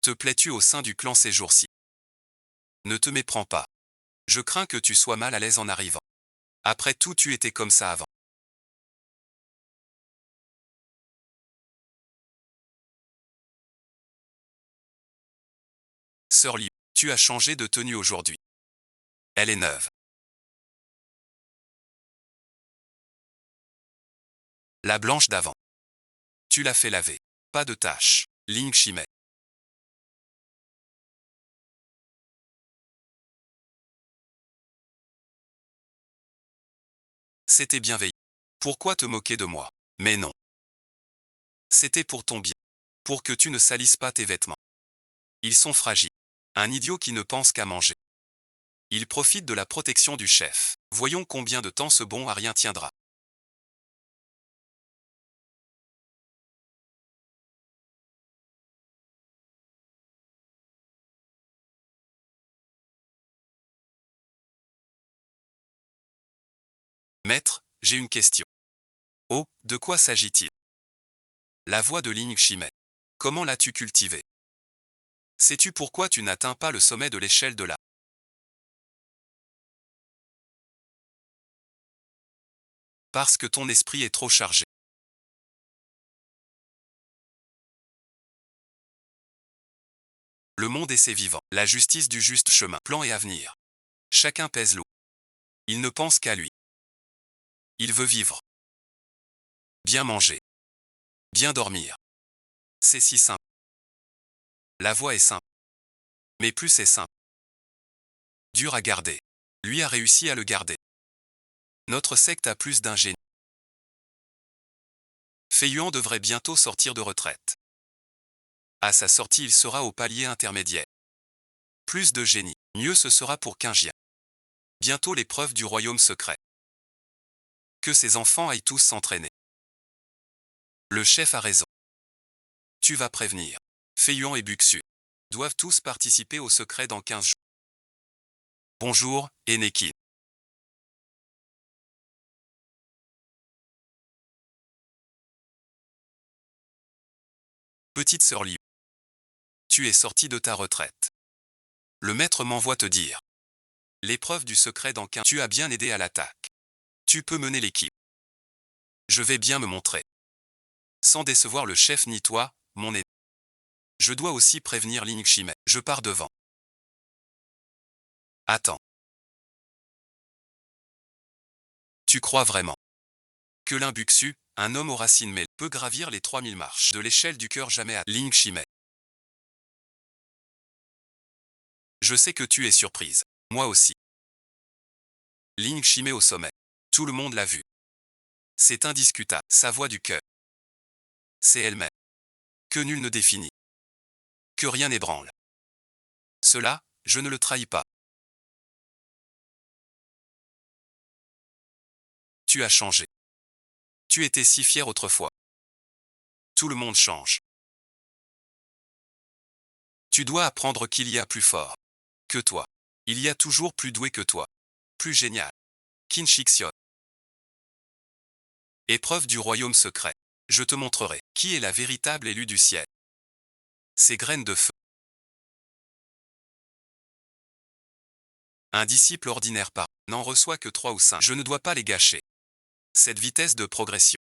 Te plais-tu au sein du clan ces jours-ci? Ne te méprends pas. Je crains que tu sois mal à l'aise en arrivant. Après tout, tu étais comme ça avant. Sœur Liu, tu as changé de tenue aujourd'hui. Elle est neuve. La blanche d'avant. Tu l'as fait laver. Pas de tache. Ling Shimei. C'était bienveillant. Pourquoi te moquer de moi? Mais non. C'était pour ton bien. Pour que tu ne salisses pas tes vêtements. Ils sont fragiles. Un idiot qui ne pense qu'à manger. Il profite de la protection du chef. Voyons combien de temps ce bon à rien tiendra. Maître, j'ai une question. Oh, de quoi s'agit-il? La voix de Ling Shimei. Comment l'as-tu cultivée? Sais-tu pourquoi tu n'atteins pas le sommet de l'échelle de la... Parce que ton esprit est trop chargé. Le monde et ses vivants. La justice du juste chemin. Plan et avenir. Chacun pèse lourd. Il ne pense qu'à lui. Il veut vivre. Bien manger. Bien dormir. C'est si simple. La voie est simple. Mais plus c'est simple. Dur à garder. Lui a réussi à le garder. Notre secte a plus d'ingénieux. Fei Yuan devrait bientôt sortir de retraite. À sa sortie, il sera au palier intermédiaire. Plus de génie, mieux ce sera pour Qingjian. Bientôt l'épreuve du royaume secret. Que ses enfants aillent tous s'entraîner. Le chef a raison. Tu vas prévenir. Fei Yuan et Buxu doivent tous participer au secret dans 15 jours. Bonjour, Eneki. Petite sœur Liu. Tu es sortie de ta retraite. Le maître m'envoie te dire. L'épreuve du secret dans 15 jours. Tu as bien aidé à l'attaque. Tu peux mener l'équipe. Je vais bien me montrer. Sans décevoir le chef ni toi, mon aîné. Je dois aussi prévenir Ling Shimei. Je pars devant. Attends. Tu crois vraiment que Lin Buxu, un homme aux racines mêlées, peut gravir les 3000 marches de l'échelle du cœur jamais atteint? Ling Shimei. Je sais que tu es surprise. Moi aussi. Ling Shimei au sommet. Tout le monde l'a vu. C'est indiscutable. Sa voix du cœur. C'est elle-même. Que nul ne définit. Que rien n'ébranle. Cela, je ne le trahis pas. Tu as changé. Tu étais si fier autrefois. Tout le monde change. Tu dois apprendre qu'il y a plus fort que toi. Il y a toujours plus doué que toi. Plus génial. Qin Shixion. Épreuve du royaume secret. Je te montrerai qui est la véritable élue du ciel. Ces graines de feu. Un disciple ordinaire par n'en reçoit que 3 ou 5. Je ne dois pas les gâcher. Cette vitesse de progression.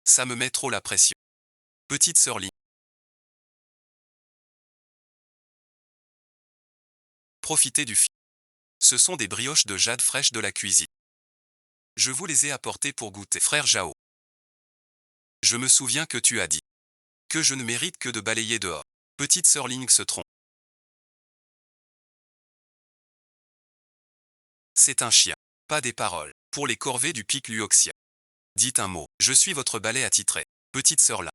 Ça me met trop la pression. Petite sœur Li. Profitez du film. Ce sont des brioches de jade fraîches de la cuisine. Je vous les ai apportées pour goûter. Frère Zhao. Je me souviens que tu as dit que je ne mérite que de balayer dehors. Petite sœur Ling se trompe. C'est un chien. Pas des paroles. Pour les corvées du pic Luoxia. Dites un mot. Je suis votre balai attitré. Petite sœur là.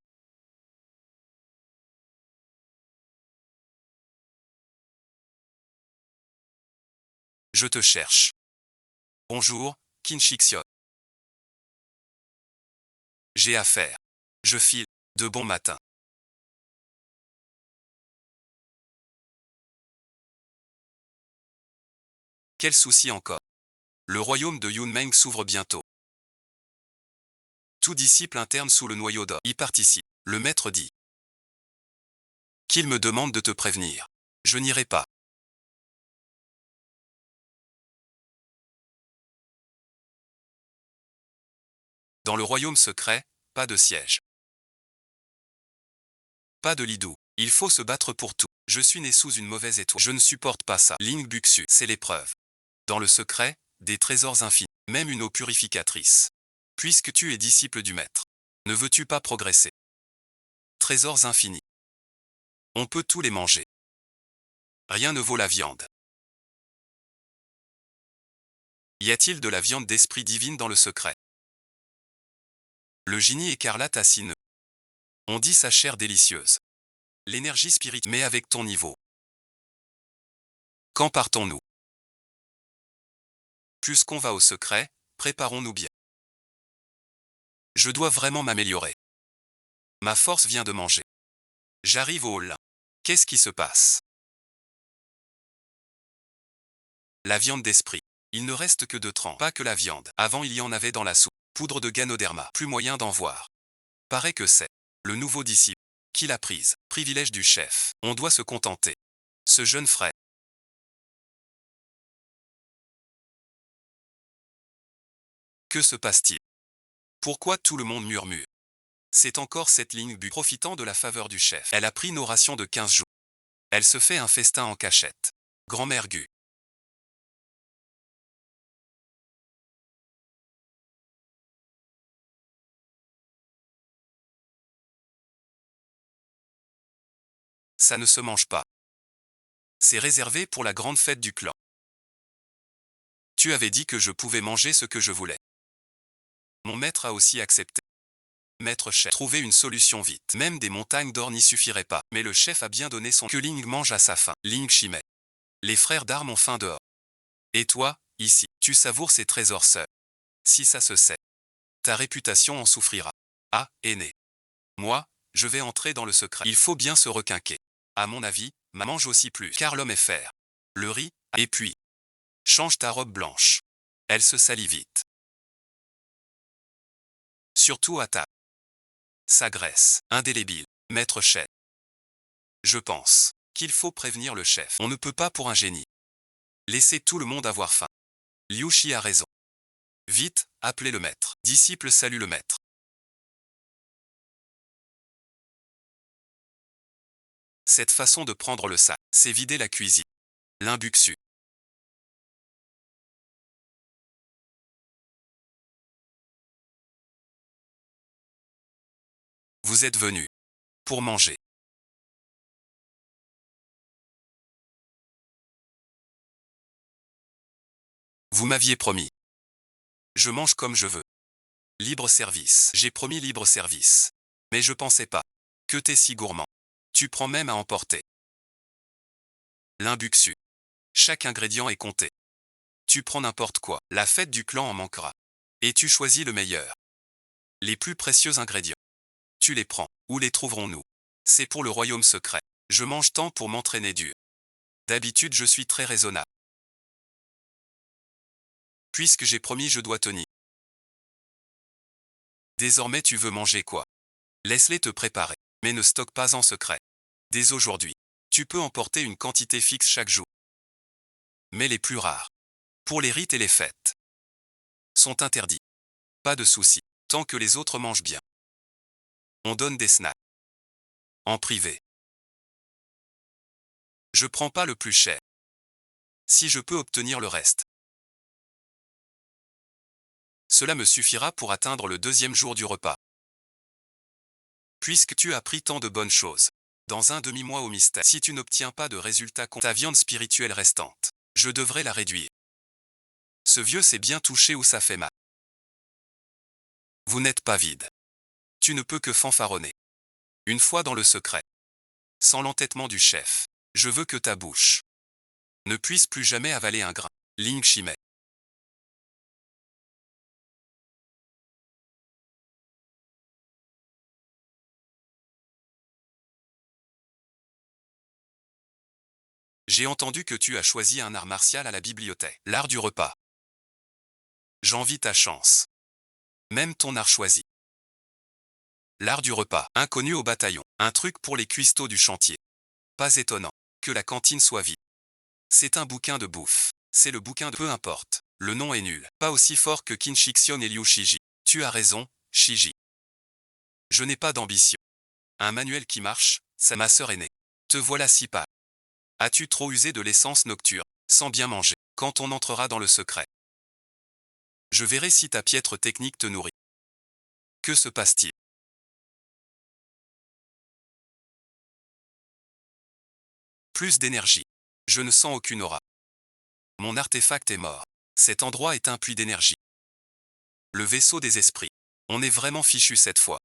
Je te cherche. Bonjour, Qin Shixion. J'ai affaire. Je file. De bon matin. Quel souci encore? Le royaume de Yunmeng s'ouvre bientôt. Tout disciple interne sous le noyau d'or y participe. Le maître dit qu'il me demande de te prévenir. Je n'irai pas. Dans le royaume secret, pas de siège. Pas de lidou. Il faut se battre pour tout. Je suis né sous une mauvaise étoile. Je ne supporte pas ça. Ling Buxu, c'est l'épreuve. Dans le secret, des trésors infinis. Même une eau purificatrice. Puisque tu es disciple du maître. Ne veux-tu pas progresser? Trésors infinis. On peut tous les manger. Rien ne vaut la viande. Y a-t-il de la viande d'esprit divine dans le secret? Le génie écarlate à 6 nœuds. On dit sa chair délicieuse. L'énergie spirituelle, mais avec ton niveau. Quand partons-nous? Puisqu'on va au secret, préparons-nous bien. Je dois vraiment m'améliorer. Ma force vient de manger. J'arrive au hall. Qu'est-ce qui se passe? La viande d'esprit. Il ne reste que 2 trempes. Pas que la viande. Avant il y en avait dans la soupe. Poudre de Ganoderma. Plus moyen d'en voir. Paraît que c'est le nouveau disciple qui l'a prise. Privilège du chef. On doit se contenter. Ce jeune frère. Que se passe-t-il? Pourquoi tout le monde murmure? C'est encore cette ligne bu profitant de la faveur du chef. Elle a pris nos rations de 15 jours. Elle se fait un festin en cachette. Grand-mère Gu. Ça ne se mange pas. C'est réservé pour la grande fête du clan. Tu avais dit que je pouvais manger ce que je voulais. Mon maître a aussi accepté. Maître chef, trouver une solution vite. Même des montagnes d'or n'y suffiraient pas. Mais le chef a bien donné son que Ling mange à sa faim. Ling Chimay. Les frères d'armes ont faim dehors. Et toi, ici, tu savoures ces trésors seul. Si ça se sait, ta réputation en souffrira. Ah, aîné. Moi, je vais entrer dans le secret. Il faut bien se requinquer. À mon avis, mange aussi plus. Car l'homme est fer. Le riz, et puis, change ta robe blanche. Elle se salit vite. Surtout à ta. Sa graisse, indélébile. Maître chef. Je pense qu'il faut prévenir le chef. On ne peut pas pour un génie laisser tout le monde avoir faim. Liu Shi a raison. Vite, appelez le maître. Disciple salue le maître. Cette façon de prendre le sac, c'est vider la cuisine. L'imbuxu. Vous êtes venu pour manger. Vous m'aviez promis. Je mange comme je veux. Libre service. J'ai promis libre service. Mais je pensais pas que t'es si gourmand. Tu prends même à emporter. L'imbuxu. Chaque ingrédient est compté. Tu prends n'importe quoi. La fête du clan en manquera. Et tu choisis le meilleur. Les plus précieux ingrédients. Tu les prends. Où les trouverons-nous? C'est pour le royaume secret. Je mange tant pour m'entraîner dur. D'habitude je suis très raisonnable. Puisque j'ai promis je dois tenir. Désormais tu veux manger quoi? Laisse-les te préparer. Mais ne stocke pas en secret. Dès aujourd'hui, tu peux emporter une quantité fixe chaque jour. Mais les plus rares, pour les rites et les fêtes, sont interdits. Pas de souci, tant que les autres mangent bien. On donne des snacks. En privé. Je prends pas le plus cher. Si je peux obtenir le reste. Cela me suffira pour atteindre le deuxième jour du repas. Puisque tu as pris tant de bonnes choses. Dans un demi-mois au mystère, si tu n'obtiens pas de résultat contre ta viande spirituelle restante, je devrais la réduire. Ce vieux s'est bien touché où ça fait mal. Vous n'êtes pas vide. Tu ne peux que fanfaronner. Une fois dans le secret. Sans l'entêtement du chef, je veux que ta bouche ne puisse plus jamais avaler un grain. Ling Chimay. J'ai entendu que tu as choisi un art martial à la bibliothèque. L'art du repas. J'envie ta chance. Même ton art choisi. L'art du repas. Inconnu au bataillon. Un truc pour les cuistots du chantier. Pas étonnant que la cantine soit vide. C'est un bouquin de bouffe. C'est le bouquin de peu importe. Le nom est nul. Pas aussi fort que Qin Shi Xion et Liu Shiji. Tu as raison, Shiji. Je n'ai pas d'ambition. Un manuel qui marche, c'est ma sœur aînée. Te voilà si pâle. As-tu trop usé de l'essence nocturne, sans bien manger, quand on entrera dans le secret? Je verrai si ta piètre technique te nourrit. Que se passe-t-il? Plus d'énergie. Je ne sens aucune aura. Mon artefact est mort. Cet endroit est un puits d'énergie. Le vaisseau des esprits. On est vraiment fichu cette fois.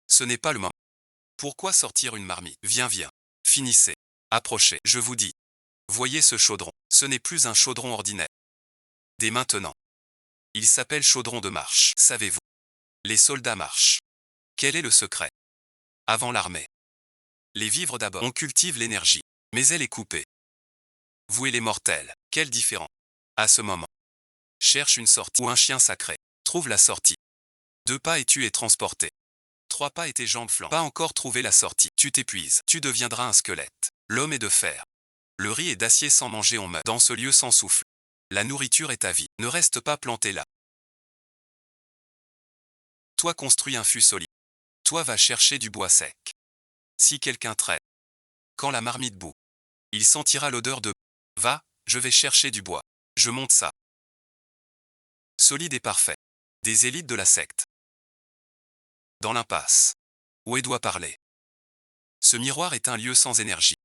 Ce n'est pas le moment. Pourquoi sortir une marmite? Viens, viens. Finissez. Approchez. Je vous dis. Voyez ce chaudron. Ce n'est plus un chaudron ordinaire. Dès maintenant. Il s'appelle chaudron de marche. Savez-vous? Les soldats marchent. Quel est le secret? Avant l'armée. Les vivres d'abord. On cultive l'énergie. Mais elle est coupée. Vous et les mortels. Quel différent? À ce moment. Cherche une sortie. Ou un chien sacré. Trouve la sortie. 2 pas et tu es transporté. 3 pas et tes jambes flanquent. Pas encore trouvé la sortie. Tu t'épuises. Tu deviendras un squelette. L'homme est de fer. Le riz est d'acier, sans manger on meurt. Dans ce lieu sans souffle. La nourriture est ta vie. Ne reste pas planté là. Toi construis un fût solide. Toi va chercher du bois sec. Si quelqu'un traite. Quand la marmite bout. Il sentira l'odeur de « Va, je vais chercher du bois. Je monte ça. » Solide et parfait. Des élites de la secte. Dans l'impasse. Où doit parler. Ce miroir est un lieu sans énergie.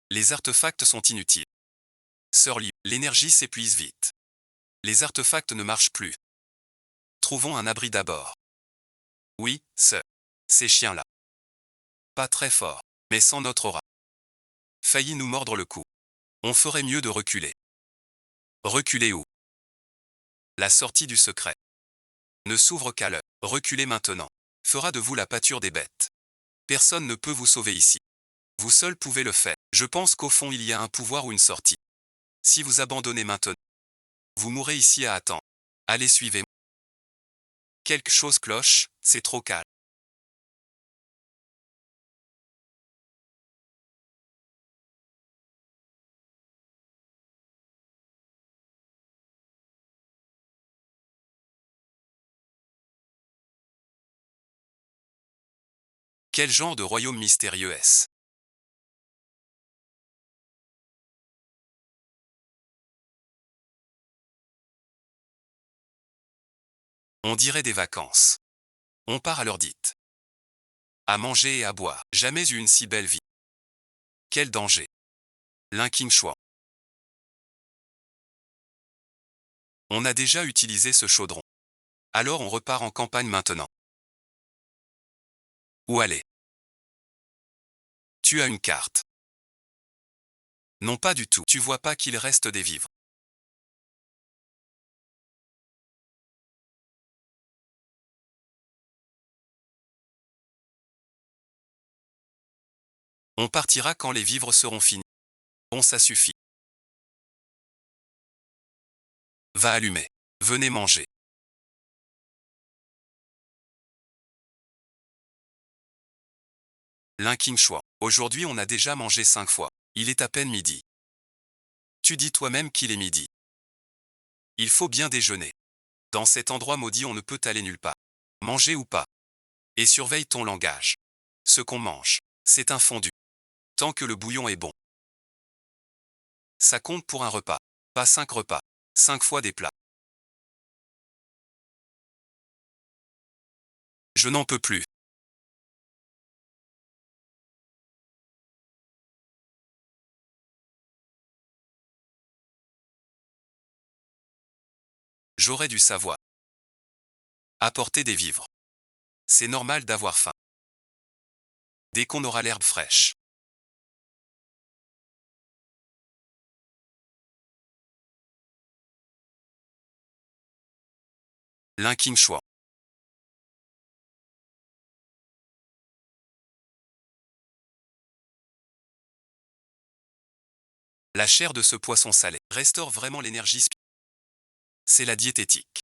Les artefacts sont inutiles. Sœur Liu, l'énergie s'épuise vite. Les artefacts ne marchent plus. Trouvons un abri d'abord. Oui, ces chiens-là. Pas très forts, mais sans notre aura. Failli nous mordre le cou. On ferait mieux de reculer. Reculer où? La sortie du secret ne s'ouvre qu'à l'heure. Reculez maintenant. Fera de vous la pâture des bêtes. Personne ne peut vous sauver ici. Vous seul pouvez le faire. Je pense qu'au fond il y a un pouvoir ou une sortie. Si vous abandonnez maintenant, vous mourrez ici à attendre. Allez, suivez-moi. Quelque chose cloche, c'est trop calme. Quel genre de royaume mystérieux est-ce? On dirait des vacances. On part à l'heure dite. À manger et à boire. Jamais eu une si belle vie. Quel danger. Linking Shuan. On a déjà utilisé ce chaudron. Alors on repart en campagne maintenant. Où aller? Tu as une carte. Non, pas du tout. Tu vois pas qu'il reste des vivres. On partira quand les vivres seront finis. Bon, ça suffit. Va allumer. Venez manger. Linking Shuan. Aujourd'hui on a déjà mangé 5 fois. Il est à peine midi. Tu dis toi-même qu'il est midi. Il faut bien déjeuner. Dans cet endroit maudit on ne peut aller nulle part. Manger ou pas. Et surveille ton langage. Ce qu'on mange, c'est un fondu. Tant que le bouillon est bon. Ça compte pour un repas. Pas 5 repas. 5 fois des plats. Je n'en peux plus. J'aurais dû savoir. Apporter des vivres. C'est normal d'avoir faim. Dès qu'on aura l'herbe fraîche. Linking Shuan. La chair de ce poisson salé restaure vraiment l'énergie. C'est la diététique.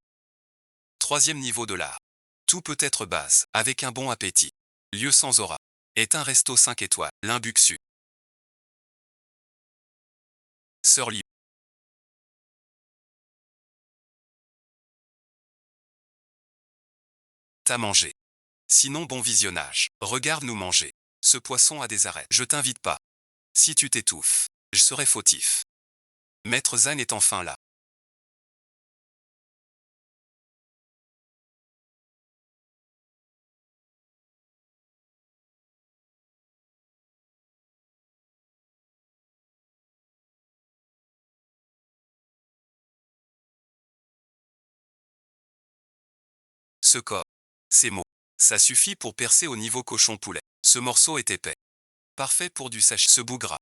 Troisième niveau de l'art. Tout peut être base, avec un bon appétit. Lieu sans aura. Est un resto 5 étoiles. L'Imbuxu. Sœur Liu. T'as mangé. Sinon bon visionnage. Regarde-nous manger. Ce poisson a des arêtes. Je t'invite pas. Si tu t'étouffes, je serai fautif. Maître Zan est enfin là. Ce corps. Ces mots. Ça suffit pour percer au niveau cochon poulet. Ce morceau est épais. Parfait pour du sèche. Ce bout gras.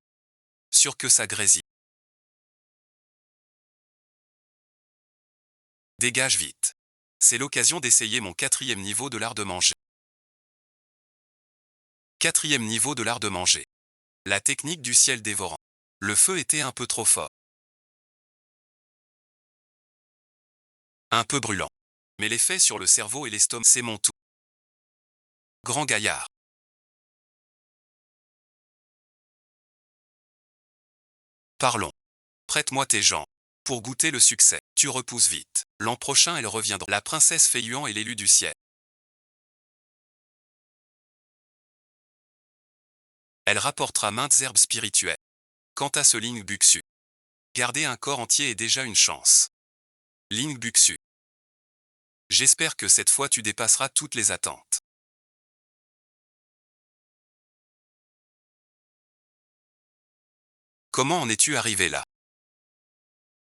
Sûr que ça grésille. Dégage vite. C'est l'occasion d'essayer mon 4e niveau de l'art de manger. 4e niveau de l'art de manger. La technique du ciel dévorant. Le feu était un peu trop fort. Un peu brûlant. Mais l'effet sur le cerveau et l'estomac, c'est mon tout. Grand gaillard. Parlons. Prête-moi tes jambes. Pour goûter le succès, tu repousses vite. L'an prochain elle reviendra. La princesse Fei-Yuan est l'élu du ciel. Elle rapportera maintes herbes spirituelles. Quant à ce Ling Buxu, garder un corps entier est déjà une chance. Ling Buxu. J'espère que cette fois tu dépasseras toutes les attentes. Comment en es-tu arrivé là?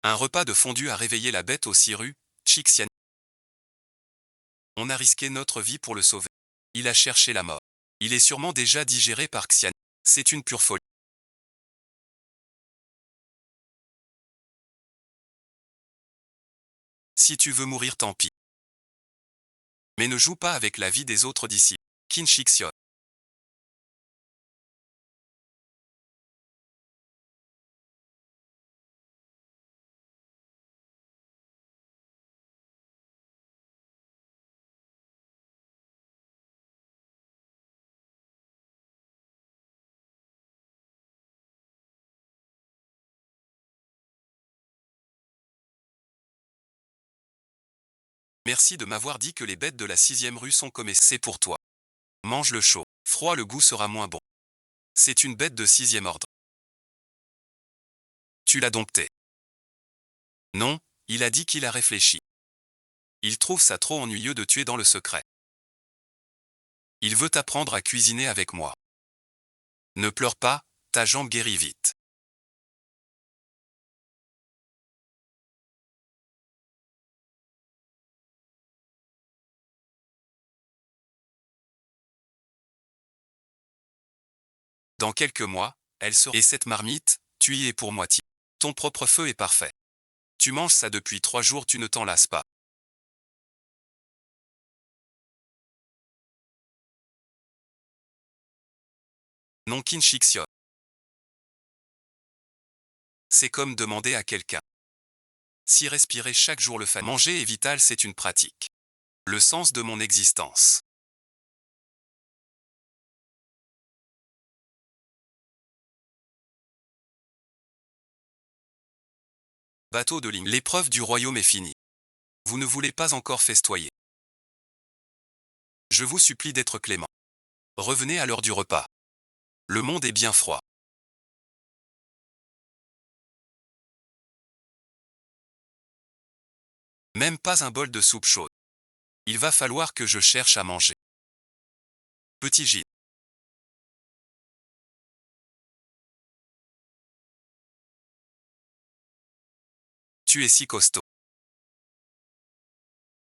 Un repas de fondue a réveillé la bête aux 6 rues, Chixian. On a risqué notre vie pour le sauver. Il a cherché la mort. Il est sûrement déjà digéré par Xian. C'est une pure folie. Si tu veux mourir, tant pis. Mais ne joue pas avec la vie des autres disciples. Qin Shixian. Merci de m'avoir dit que les bêtes de la 6e rue sont comme c'est pour toi. Mange le chaud. Froid, le goût sera moins bon. C'est une bête de 6e ordre. Tu l'as dompté. Non, il a dit qu'il a réfléchi. Il trouve ça trop ennuyeux de tuer dans le secret. Il veut apprendre à cuisiner avec moi. Ne pleure pas, ta jambe guérit vite. Dans quelques mois, elle sera... Et cette marmite, tu y es pour moitié. Ton propre feu est parfait. Tu manges ça depuis 3 jours, tu ne t'en lasses pas. Non, Qin Shixian. C'est comme demander à quelqu'un. Si respirer chaque jour le fait. Manger est vital, c'est une pratique. Le sens de mon existence. Bateau de ligne. L'épreuve du royaume est finie. Vous ne voulez pas encore festoyer. Je vous supplie d'être clément. Revenez à l'heure du repas. Le monde est bien froid. Même pas un bol de soupe chaude. Il va falloir que je cherche à manger. Petit Gilles. Tu es si costaud.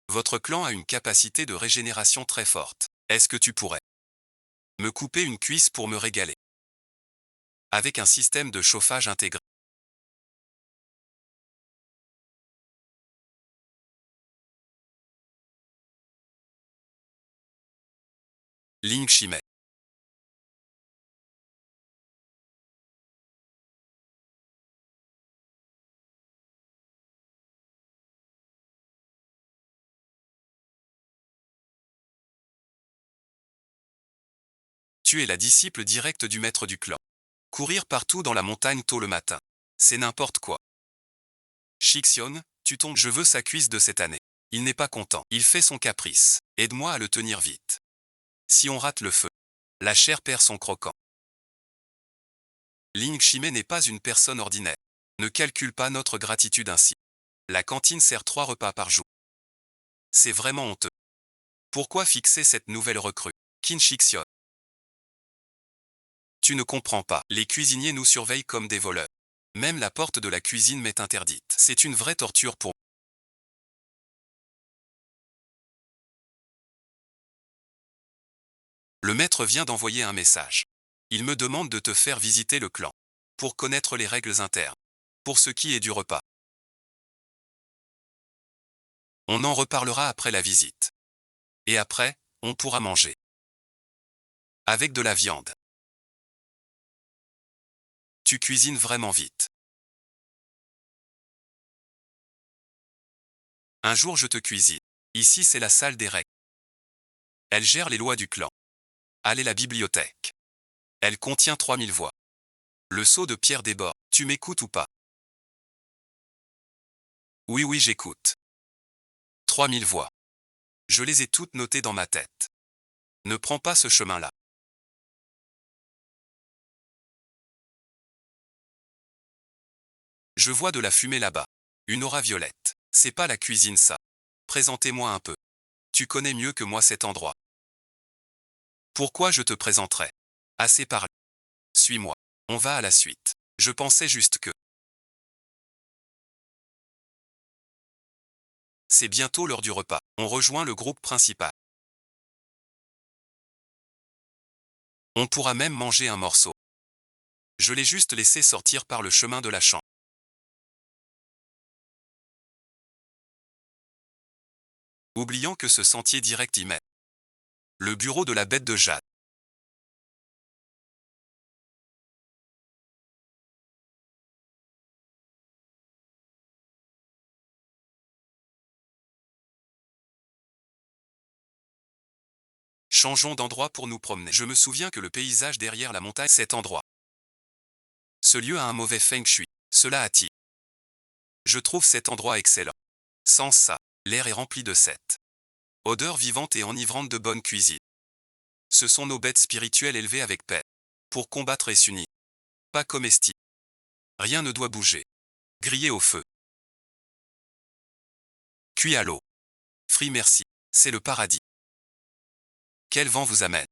Votre clan a une capacité de régénération très forte. Est-ce que tu pourrais me couper une cuisse pour me régaler? Avec un système de chauffage intégré. Ling Shimet. Tu es la disciple directe du maître du clan. Courir partout dans la montagne tôt le matin. C'est n'importe quoi. Shixion, tu tombes. Je veux sa cuisse de cette année. Il n'est pas content. Il fait son caprice. Aide-moi à le tenir vite. Si on rate le feu, la chair perd son croquant. Ling Shimei n'est pas une personne ordinaire. Ne calcule pas notre gratitude ainsi. La cantine sert 3 repas par jour. C'est vraiment honteux. Pourquoi fixer cette nouvelle recrue? Qin Shixion. Tu ne comprends pas. Les cuisiniers nous surveillent comme des voleurs. Même la porte de la cuisine m'est interdite. C'est une vraie torture pour moi. Le maître vient d'envoyer un message. Il me demande de te faire visiter le clan. Pour connaître les règles internes. Pour ce qui est du repas. On en reparlera après la visite. Et après, on pourra manger. Avec de la viande. Tu cuisines vraiment vite. Un jour je te cuisine. Ici c'est la salle des règles. Elle gère les lois du clan. Allez la bibliothèque. Elle contient 3000 voix. Le seau de pierre déborde. Tu m'écoutes ou pas? Oui, oui, j'écoute. 3000 voix. Je les ai toutes notées dans ma tête. Ne prends pas ce chemin-là. Je vois de la fumée là-bas. Une aura violette. C'est pas la cuisine ça. Présentez-moi un peu. Tu connais mieux que moi cet endroit. Pourquoi je te présenterai? Assez parlé. Suis-moi. On va à la suite. Je pensais juste que... C'est bientôt l'heure du repas. On rejoint le groupe principal. On pourra même manger un morceau. Je l'ai juste laissé sortir par le chemin de la chambre. Oubliant que ce sentier direct y mène. Le bureau de la bête de Jade. Changeons d'endroit pour nous promener. Je me souviens que le paysage derrière la montagne, cet endroit. Ce lieu a un mauvais feng shui. Cela attire. Je trouve cet endroit excellent. Sans ça, l'air est rempli de cette odeur vivante et enivrante de bonne cuisine. Ce sont nos bêtes spirituelles élevées avec paix. Pour combattre et s'unir. Pas comestibles. Rien ne doit bouger. Grillé au feu. Cuit à l'eau. Frit merci. C'est le paradis. Quel vent vous amène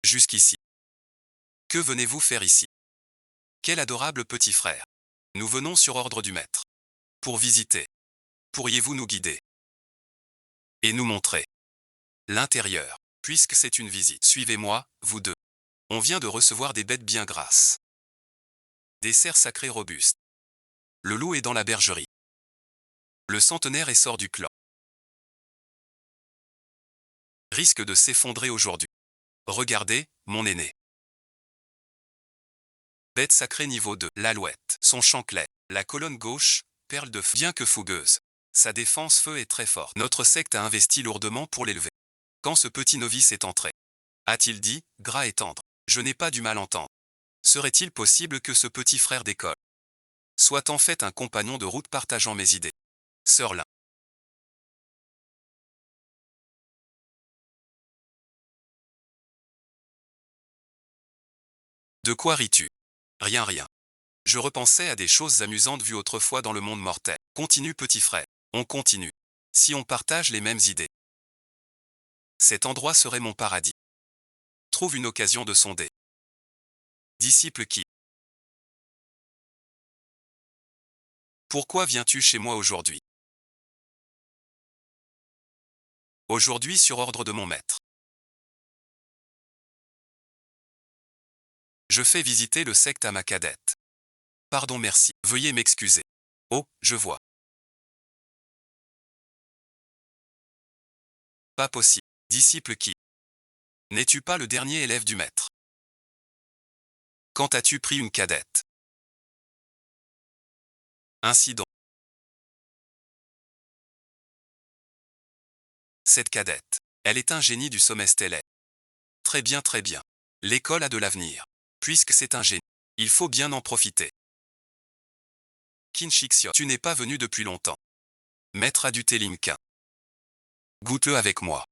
jusqu'ici? Que venez-vous faire ici? Quel adorable petit frère. Nous venons sur ordre du maître. Pour visiter. Pourriez-vous nous guider et nous montrer l'intérieur, puisque c'est une visite? Suivez-moi, vous deux. On vient de recevoir des bêtes bien grasses. Des cerfs sacrés robustes. Le loup est dans la bergerie. Le centenaire est sort du clan. Risque de s'effondrer aujourd'hui. Regardez, mon aîné. Bête sacrée niveau 2, l'alouette, son chanclet, la colonne gauche, perle de feu, bien que fougueuse. Sa défense feu est très forte. Notre secte a investi lourdement pour l'élever. Quand ce petit novice est entré, a-t-il dit, gras et tendre. Je n'ai pas du mal à entendre. Serait-il possible que ce petit frère d'école soit en fait un compagnon de route partageant mes idées? Sœur Lin. De quoi ris-tu? Rien, rien. Je repensais à des choses amusantes vues autrefois dans le monde mortel. Continue, petit frère. On continue. Si on partage les mêmes idées, cet endroit serait mon paradis. Trouve une occasion de sonder. Disciple qui? Pourquoi viens-tu chez moi aujourd'hui? Aujourd'hui sur ordre de mon maître. Je fais visiter le secte à ma cadette. Pardon, merci. Veuillez m'excuser. Oh, je vois. Pas possible. Disciple qui? N'es-tu pas le dernier élève du maître? Quand as-tu pris une cadette? Ainsi donc. Cette cadette. Elle est un génie du sommet stellaire. Très bien, très bien. L'école a de l'avenir. Puisque c'est un génie, il faut bien en profiter. Kinshixio, tu n'es pas venu depuis longtemps. Maître a du Telimka. Goûte-le avec moi.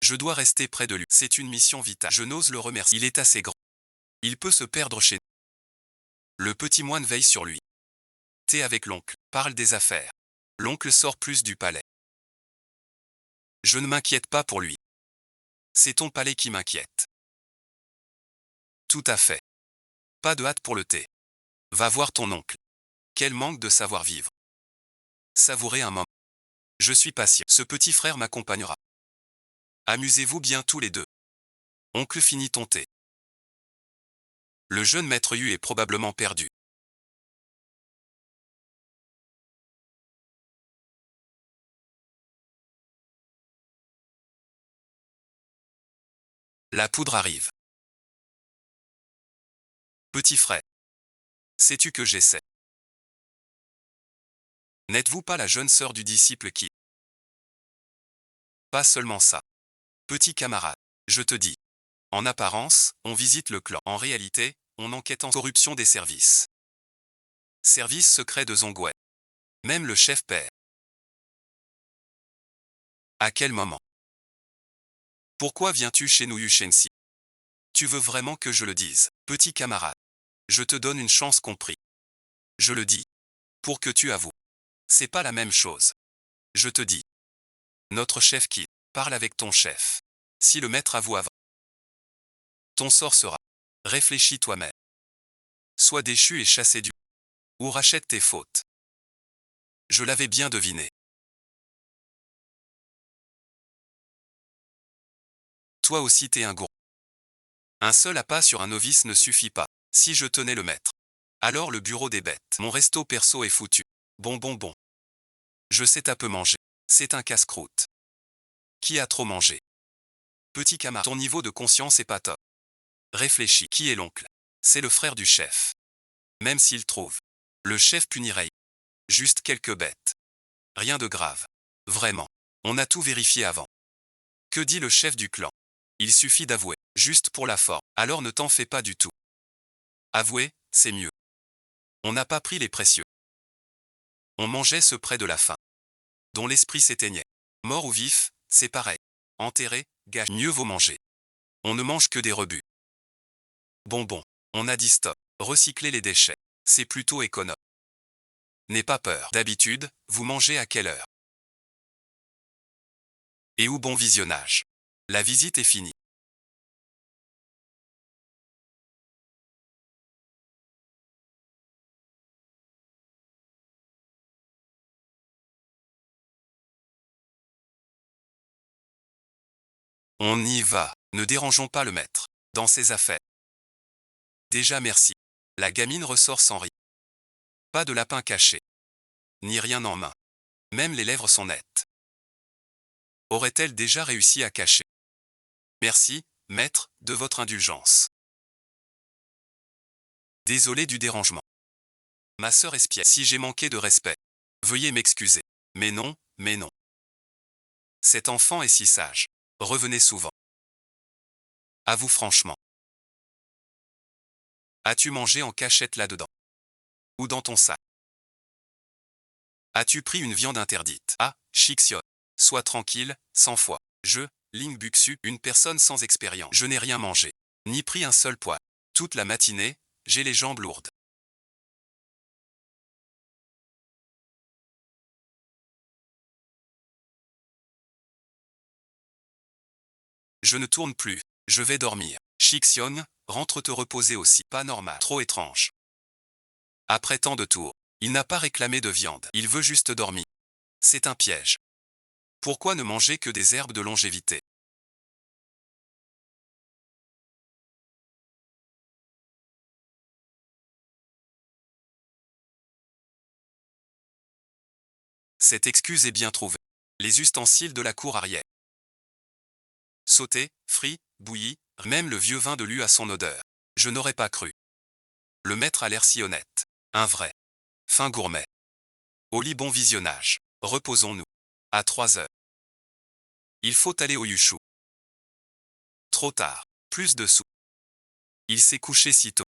Je dois rester près de lui. C'est une mission vitale. Je n'ose le remercier. Il est assez grand. Il peut se perdre chez nous. Le petit moine veille sur lui. Thé avec l'oncle. Parle des affaires. L'oncle sort plus du palais. Je ne m'inquiète pas pour lui. C'est ton palais qui m'inquiète. Tout à fait. Pas de hâte pour le thé. Va voir ton oncle. Quel manque de savoir-vivre. Savourez un moment. Je suis patient. Ce petit frère m'accompagnera. Amusez-vous bien tous les deux. Oncle, finis ton thé. Le jeune maître Yu est probablement perdu. La poudre arrive. Petit frère. Sais-tu que j'essaie? N'êtes-vous pas la jeune sœur du disciple qui? Pas seulement ça. Petit camarade. Je te dis. En apparence, on visite le clan. En réalité, on enquête en corruption des services. Service secret de Zongwei. Même le chef perd. À quel moment? Pourquoi viens-tu chez nous, Yu Shenxi? Tu veux vraiment que je le dise? Petit camarade. Je te donne une chance, compris. Je le dis. Pour que tu avoues. C'est pas la même chose. Je te dis. Notre chef quitte. Parle avec ton chef. Si le maître avoue avant, ton sort sera. Réfléchis toi-même. Sois déchu et chassé du. Ou rachète tes fautes. Je l'avais bien deviné. Toi aussi t'es un gourou. Un seul appât sur un novice ne suffit pas. Si je tenais le maître. Alors le bureau des bêtes. Mon resto perso est foutu. Bon. Je sais t'as peu manger. C'est un casse-croûte. Qui a trop mangé? Petit camarade, ton niveau de conscience est pas top. Réfléchis. Qui est l'oncle? C'est le frère du chef. Même s'il trouve. Le chef punirait. Juste quelques bêtes. Rien de grave. Vraiment. On a tout vérifié avant. Que dit le chef du clan? Il suffit d'avouer. Juste pour la forme. Alors ne t'en fais pas du tout. Avouer, c'est mieux. On n'a pas pris les précieux. On mangeait ceux près de la faim. Dont l'esprit s'éteignait. Mort ou vif, c'est pareil. Enterré, gâché. Mieux vaut manger. On ne mange que des rebuts. Bon. On a dit stop. Recycler les déchets. C'est plutôt économe. N'aie pas peur. D'habitude, vous mangez à quelle heure? Et où bon visionnage. La visite est finie. On y va. Ne dérangeons pas le maître. Dans ses affaires. Déjà merci. La gamine ressort sans rire. Pas de lapin caché. Ni rien en main. Même les lèvres sont nettes. Aurait-elle déjà réussi à cacher? Merci, maître, de votre indulgence. Désolé du dérangement. Ma sœur espiègle. Si j'ai manqué de respect. Veuillez m'excuser. Mais non. Cet enfant est si sage. Revenez souvent. Avoue franchement. As-tu mangé en cachette là-dedans? Ou dans ton sac? As-tu pris une viande interdite? Ah, Shixion. Sois tranquille, 100 fois. Je, Ling Buxu, une personne sans expérience. Je n'ai rien mangé. Ni pris un seul poids. Toute la matinée, j'ai les jambes lourdes. Je ne tourne plus. Je vais dormir. Shixion, rentre te reposer aussi. Pas normal. Trop étrange. Après tant de tours, il n'a pas réclamé de viande. Il veut juste dormir. C'est un piège. Pourquoi ne manger que des herbes de longévité? Cette excuse est bien trouvée. Les ustensiles de la cour arrière. Sauté, frit, bouilli, même le vieux vin de lui a son odeur. Je n'aurais pas cru. Le maître a l'air si honnête. Un vrai. Fin gourmet. Au lit bon visionnage. Reposons-nous. À 3 heures. Il faut aller au Yushu. Trop tard. Plus de sous. Il s'est couché si tôt.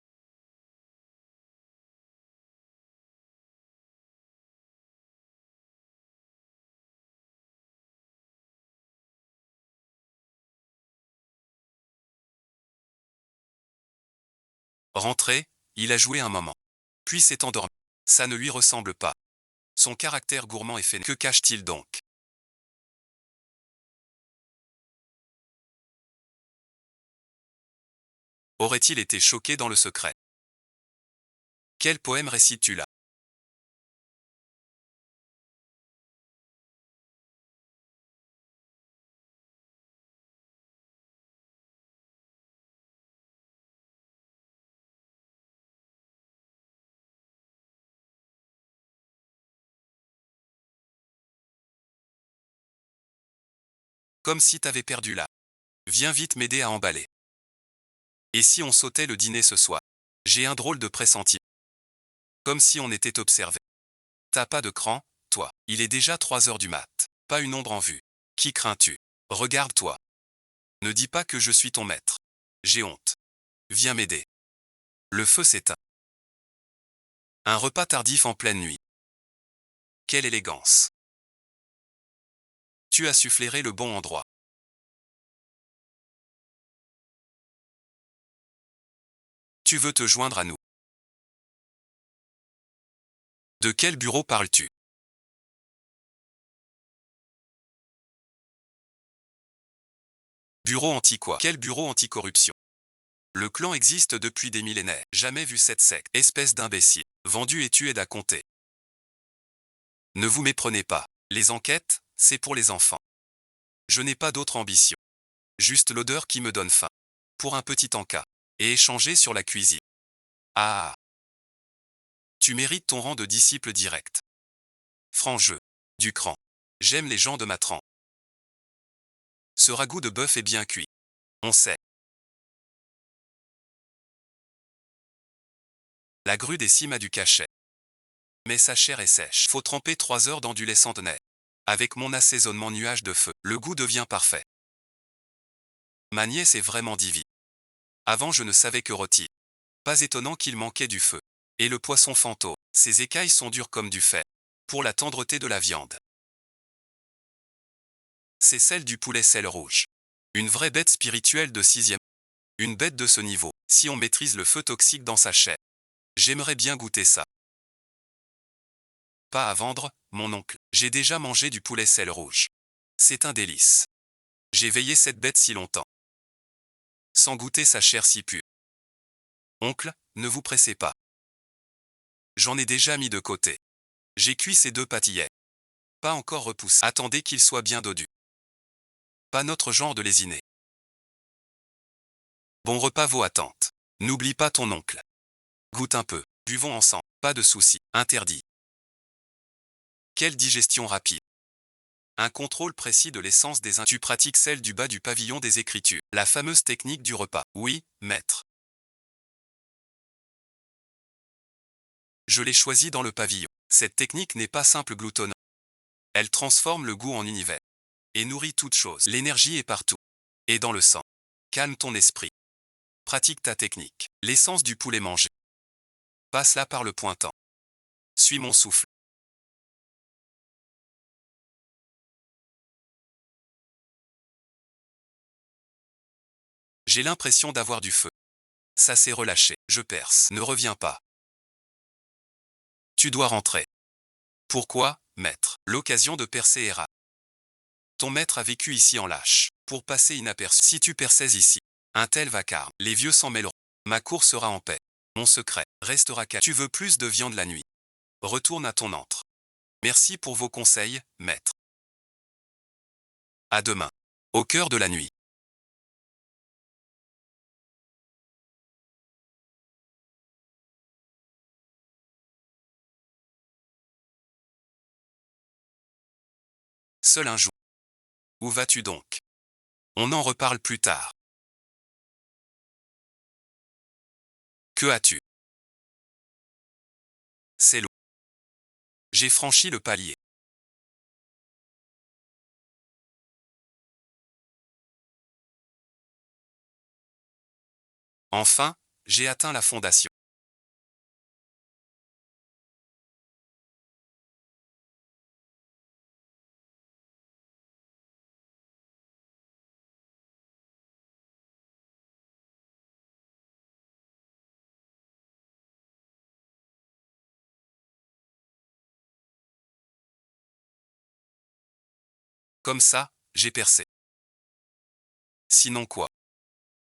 Rentré, il a joué un moment. Puis s'est endormi. Ça ne lui ressemble pas. Son caractère gourmand est fainéant. Que cache-t-il donc? Aurait-il été choqué dans le secret? Quel poème récites-tu là? Comme si t'avais perdu là. Viens vite m'aider à emballer. Et si on sautait le dîner ce soir? J'ai un drôle de pressentiment. Comme si on était observé. T'as pas de cran, toi. Il est déjà 3 heures du mat. Pas une ombre en vue. Qui crains-tu? Regarde-toi. Ne dis pas que je suis ton maître. J'ai honte. Viens m'aider. Le feu s'éteint. Un repas tardif en pleine nuit. Quelle élégance! Tu as su flairer le bon endroit. Tu veux te joindre à nous. De quel bureau parles-tu? Bureau anti-quoi? Quel bureau anticorruption? Le clan existe depuis des millénaires. Jamais vu cette secte. Espèce d'imbécile. Vendu et tué d'à compter. Ne vous méprenez pas. Les enquêtes, c'est pour les enfants. Je n'ai pas d'autre ambition. Juste l'odeur qui me donne faim. Pour un petit encas. Et échanger sur la cuisine. Ah! Tu mérites ton rang de disciple direct. Franc jeu. Du cran. J'aime les gens de ma trempe. Ce ragoût de bœuf est bien cuit. On sait. La grue des cimes a du cachet. Mais sa chair est sèche. Faut tremper 3 heures dans du lait centenaire. Avec mon assaisonnement nuage de feu, le goût devient parfait. Ma nièce est vraiment divine. Avant je ne savais que rôtir. Pas étonnant qu'il manquait du feu. Et le poisson fantôme, ses écailles sont dures comme du fer. Pour la tendreté de la viande. C'est celle du poulet sel rouge. Une vraie bête spirituelle de 6e. Une bête de ce niveau, si on maîtrise le feu toxique dans sa chair. J'aimerais bien goûter ça. Pas à vendre, mon oncle. J'ai déjà mangé du poulet sel rouge. C'est un délice. J'ai veillé cette bête si longtemps. Sans goûter sa chair si pure. Oncle, ne vous pressez pas. J'en ai déjà mis de côté. J'ai cuit ces 2 pâtillets. Pas encore repoussé. Attendez qu'il soit bien dodu. Pas notre genre de lésiné. Bon repas vos attentes. N'oublie pas ton oncle. Goûte un peu. Buvons ensemble. Pas de soucis. Interdit. Quelle digestion rapide. Un contrôle précis de l'essence des Tu pratiques celle du bas du pavillon des écritures. La fameuse technique du repas. Oui, maître. Je l'ai choisie dans le pavillon. Cette technique n'est pas simple gloutonnante. Elle transforme le goût en univers. Et nourrit toute chose. L'énergie est partout. Et dans le sang. Calme ton esprit. Pratique ta technique. L'essence du poulet mangé. Passe-la par le pointant. Suis mon souffle. J'ai l'impression d'avoir du feu. Ça s'est relâché. Je perce. Ne reviens pas. Tu dois rentrer. Pourquoi, maître? L'occasion de percer est rare. Ton maître a vécu ici en lâche. Pour passer inaperçu. Si tu perçais ici, un tel vacarme, les vieux s'en mêleront. Ma cour sera en paix. Mon secret restera calme. Tu veux plus de viande la nuit? Retourne à ton antre. Merci pour vos conseils, maître. À demain. Au cœur de la nuit. Seul un jour. Où vas-tu donc? On en reparle plus tard. Que as-tu? C'est lourd. J'ai franchi le palier. Enfin, j'ai atteint la fondation. Comme ça, j'ai percé. Sinon quoi?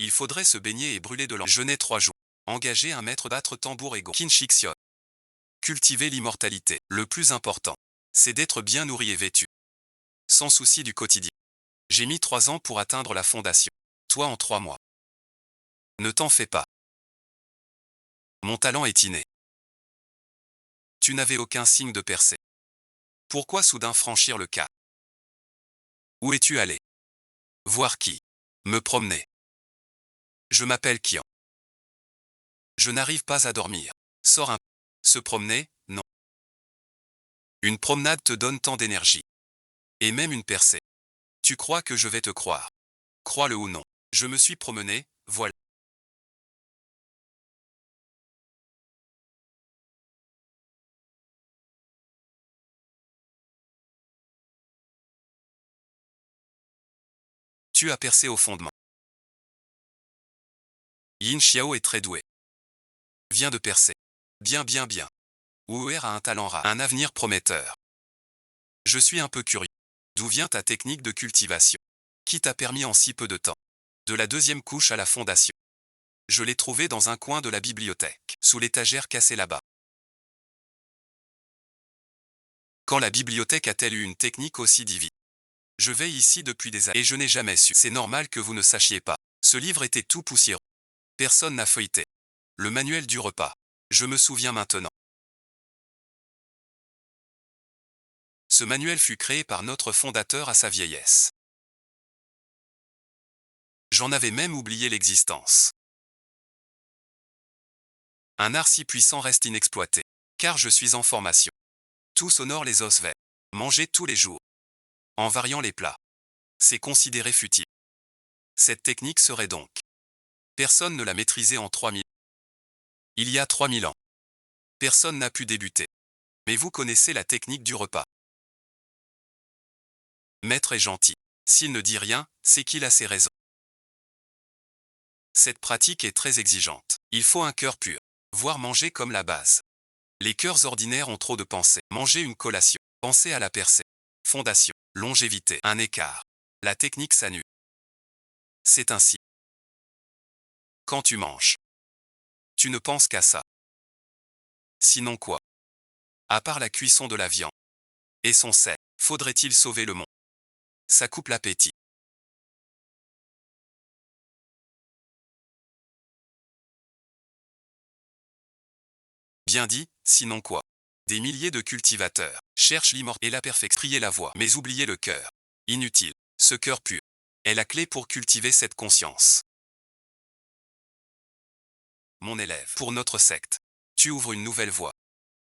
Il faudrait se baigner et brûler de l'encens. Jeûner 3 jours. Engager un maître battre tambour et go. Kinshixio. Cultiver l'immortalité. Le plus important, c'est d'être bien nourri et vêtu. Sans souci du quotidien. J'ai mis 3 ans pour atteindre la fondation. Toi en 3 mois. Ne t'en fais pas. Mon talent est inné. Tu n'avais aucun signe de percée. Pourquoi soudain franchir le cap? Où es-tu allé? Voir qui? Me promener. Je m'appelle Kian. Je n'arrive pas à dormir. Sors un. Se promener, non. Une promenade te donne tant d'énergie. Et même une percée. Tu crois que je vais te croire? Crois-le ou non. Je me suis promené, voilà. Tu as percé au fondement. Yin Xiao est très doué. Vient de percer. Bien. Wu Er a un talent rare, un avenir prometteur. Je suis un peu curieux. D'où vient ta technique de cultivation? Qui t'a permis en si peu de temps? De la deuxième couche à la fondation. Je l'ai trouvé dans un coin de la bibliothèque, sous l'étagère cassée là-bas. Quand la bibliothèque a-t-elle eu une technique aussi divine? Je vais ici depuis des années et je n'ai jamais su. C'est normal que vous ne sachiez pas. Ce livre était tout poussiéreux. Personne n'a feuilleté. Le manuel du repas. Je me souviens maintenant. Ce manuel fut créé par notre fondateur à sa vieillesse. J'en avais même oublié l'existence. Un art si puissant reste inexploité. Car je suis en formation. Tous honorent les os verts. Manger tous les jours. En variant les plats. C'est considéré futile. Cette technique serait donc. Personne ne l'a maîtrisée en 3000. Il y a 3000 ans. Personne n'a pu débuter. Mais vous connaissez la technique du repas. Maître est gentil. S'il ne dit rien, c'est qu'il a ses raisons. Cette pratique est très exigeante. Il faut un cœur pur. Voire manger comme la base. Les cœurs ordinaires ont trop de pensées. Manger une collation. Penser à la percée. Fondation. Longévité. Un écart. La technique s'annule. C'est ainsi. Quand tu manges. Tu ne penses qu'à ça. Sinon quoi? À part la cuisson de la viande. Et son sel. Faudrait-il sauver le monde? Ça coupe l'appétit. Bien dit, sinon quoi? Des milliers de cultivateurs cherchent l'immortalité et la perfection. Priez la voix, mais oubliez le cœur. Inutile. Ce cœur pur est la clé pour cultiver cette conscience. Mon élève, pour notre secte, tu ouvres une nouvelle voie.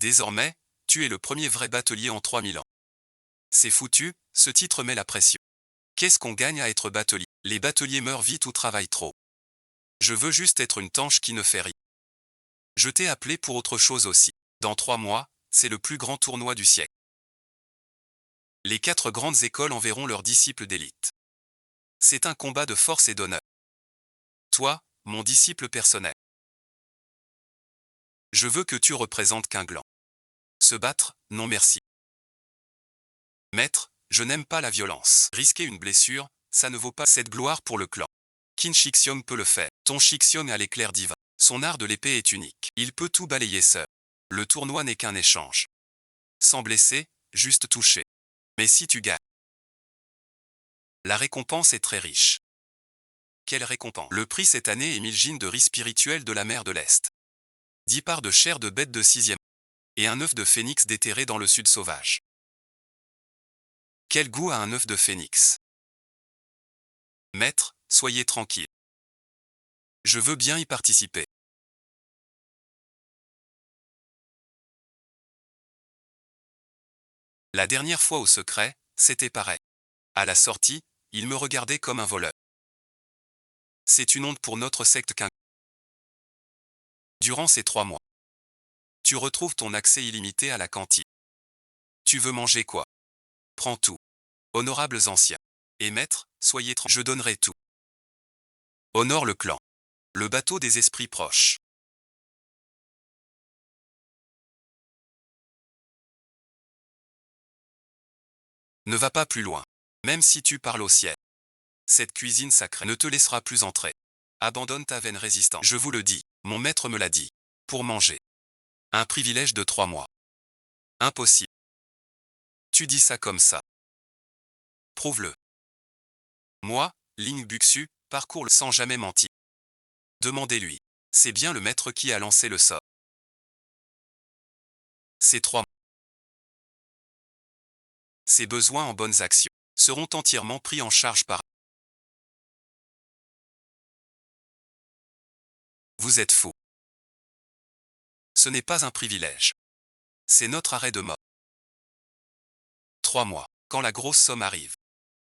Désormais, tu es le premier vrai batelier en 3000 ans. C'est foutu, ce titre met la pression. Qu'est-ce qu'on gagne à être batelier? Les bateliers meurent vite ou travaillent trop. Je veux juste être une tanche qui ne fait rien. Je t'ai appelé pour autre chose aussi. Dans 3 mois, c'est le plus grand tournoi du siècle. Les 4 grandes écoles enverront leurs disciples d'élite. C'est un combat de force et d'honneur. Toi, mon disciple personnel. Je veux que tu représentes qu'un gland. Se battre, non merci. Maître, je n'aime pas la violence. Risquer une blessure, ça ne vaut pas cette gloire pour le clan. Qin Shixiong peut le faire. Ton Shixiong a l'éclair divin. Son art de l'épée est unique. Il peut tout balayer seul. Le tournoi n'est qu'un échange. Sans blesser, juste toucher. Mais si tu gagnes, la récompense est très riche. Quelle récompense? Le prix cette année est 1000 gines de riz spirituel de la mer de l'Est. 10 parts de chair de bête de 6e. Et un œuf de phénix déterré dans le sud sauvage. Quel goût a un œuf de phénix? Maître, soyez tranquille. Je veux bien y participer. La dernière fois au secret, c'était pareil. À la sortie, il me regardait comme un voleur. C'est une honte pour notre secte qu'un. Durant ces 3 mois, tu retrouves ton accès illimité à la cantine. Tu veux manger quoi? Prends tout. Honorables anciens. Et maître, soyez tranquille. Je donnerai tout. Honore le clan. Le bateau des esprits proches. Ne va pas plus loin. Même si tu parles au ciel. Cette cuisine sacrée ne te laissera plus entrer. Abandonne ta vaine résistance. Je vous le dis, mon maître me l'a dit. Pour manger. Un privilège de 3 mois. Impossible. Tu dis ça comme ça. Prouve-le. Moi, Ling Buxu, parcours le sans jamais mentir. Demandez-lui. C'est bien le maître qui a lancé le sort. Ces 3 mois. Ses besoins en bonnes actions seront entièrement pris en charge par. Vous êtes fou. Ce n'est pas un privilège. C'est notre arrêt de mort. 3 mois. Quand la grosse somme arrive.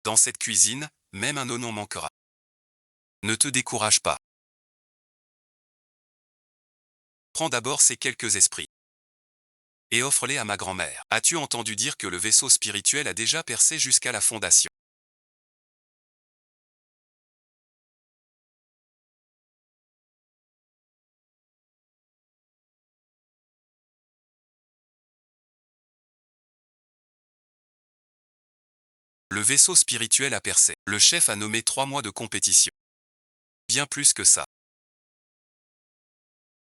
Dans cette cuisine, même un oignon manquera. Ne te décourage pas. Prends d'abord ces quelques esprits. Et offre-les à ma grand-mère. As-tu entendu dire que le vaisseau spirituel a déjà percé jusqu'à la fondation? Le vaisseau spirituel a percé. Le chef a nommé 3 mois de compétition. Bien plus que ça.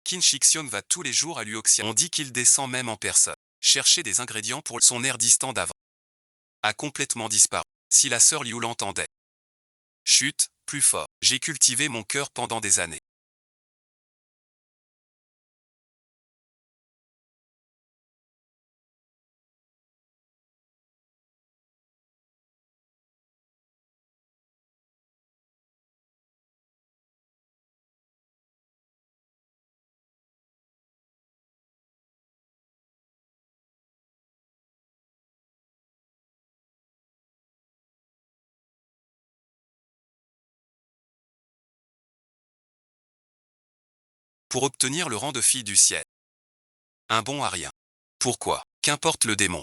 Qin Shixiong va tous les jours à Luoxia. On dit qu'il descend même en personne. Chercher des ingrédients pour son air distant d'avant. A complètement disparu. Si la sœur Liu l'entendait. Chut, plus fort. J'ai cultivé mon cœur pendant des années. Pour obtenir le rang de fille du ciel. Un bon à rien. Pourquoi? Qu'importe le démon.